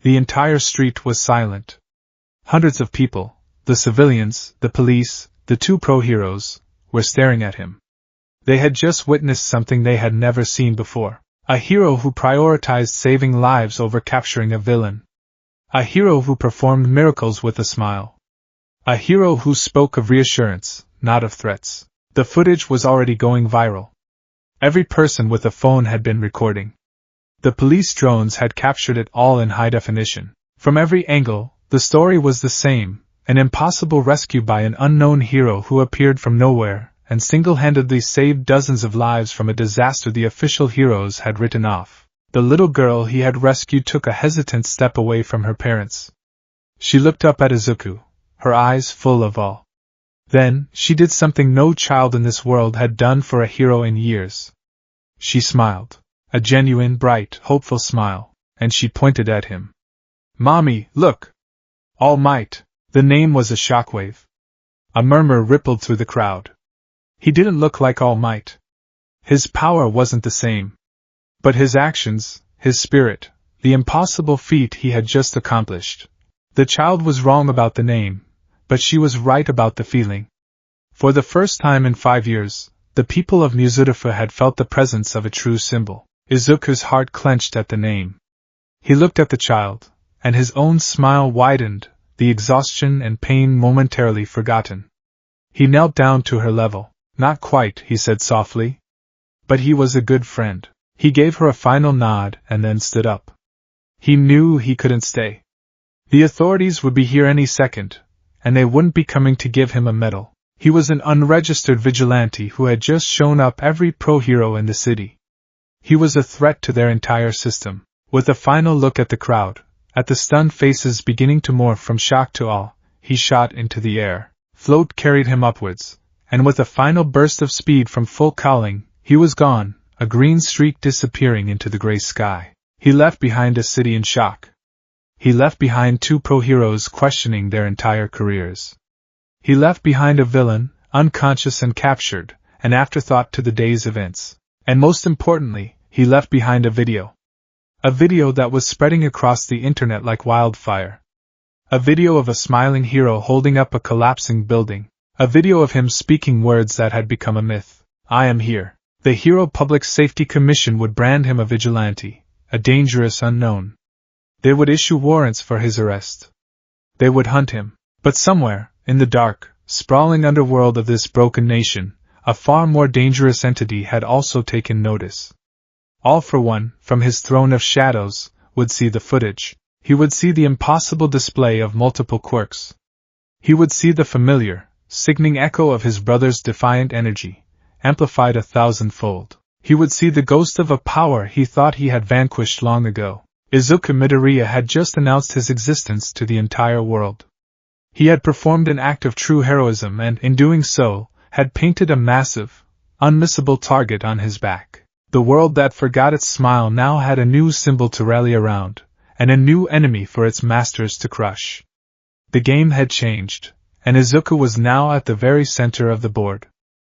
The entire street was silent. Hundreds of people, the civilians, the police, the two pro-heroes, were staring at him. They had just witnessed something they had never seen before. A hero who prioritized saving lives over capturing a villain. A hero who performed miracles with a smile. A hero who spoke of reassurance, not of threats. The footage was already going viral. Every person with a phone had been recording. The police drones had captured it all in high definition. From every angle, the story was the same, an impossible rescue by an unknown hero who appeared from nowhere and single-handedly saved dozens of lives from a disaster the official heroes had written off. The little girl he had rescued took a hesitant step away from her parents. She looked up at Izuku, her eyes full of awe. Then, she did something no child in this world had done for a hero in years. She smiled. A genuine, bright, hopeful smile, and she pointed at him. Mommy, look! All Might! The name was a shockwave. A murmur rippled through the crowd. He didn't look like All Might. His power wasn't the same. But his actions, his spirit, the impossible feat he had just accomplished. The child was wrong about the name, but she was right about the feeling. For the first time in 5 years, the people of Muzurifa had felt the presence of a true symbol. Izuku's heart clenched at the name. He looked at the child, and his own smile widened, the exhaustion and pain momentarily forgotten. He knelt down to her level. Not quite, he said softly. But he was a good friend. He gave her a final nod and then stood up. He knew he couldn't stay. The authorities would be here any second, and they wouldn't be coming to give him a medal. He was an unregistered vigilante who had just shown up every pro-hero in the city. He was a threat to their entire system. With a final look at the crowd, at the stunned faces beginning to morph from shock to awe, he shot into the air. Float carried him upwards, and with a final burst of speed from full cowling, he was gone, a green streak disappearing into the gray sky. He left behind a city in shock. He left behind two pro-heroes questioning their entire careers. He left behind a villain, unconscious and captured, an afterthought to the day's events. And most importantly, he left behind a video. A video that was spreading across the internet like wildfire. A video of a smiling hero holding up a collapsing building. A video of him speaking words that had become a myth. I am here. The Hero Public Safety Commission would brand him a vigilante, a dangerous unknown. They would issue warrants for his arrest. They would hunt him. But somewhere, in the dark, sprawling underworld of this broken nation, a far more dangerous entity had also taken notice. All for One, from his throne of shadows, would see the footage. He would see the impossible display of multiple quirks. He would see the familiar, sickening echo of his brother's defiant energy, amplified 1,000-fold. He would see the ghost of a power he thought he had vanquished long ago. Izuku Midoriya had just announced his existence to the entire world. He had performed an act of true heroism and, in doing so, had painted a massive, unmissable target on his back. The world that forgot its smile now had a new symbol to rally around, and a new enemy for its masters to crush. The game had changed, and Izuku was now at the very center of the board.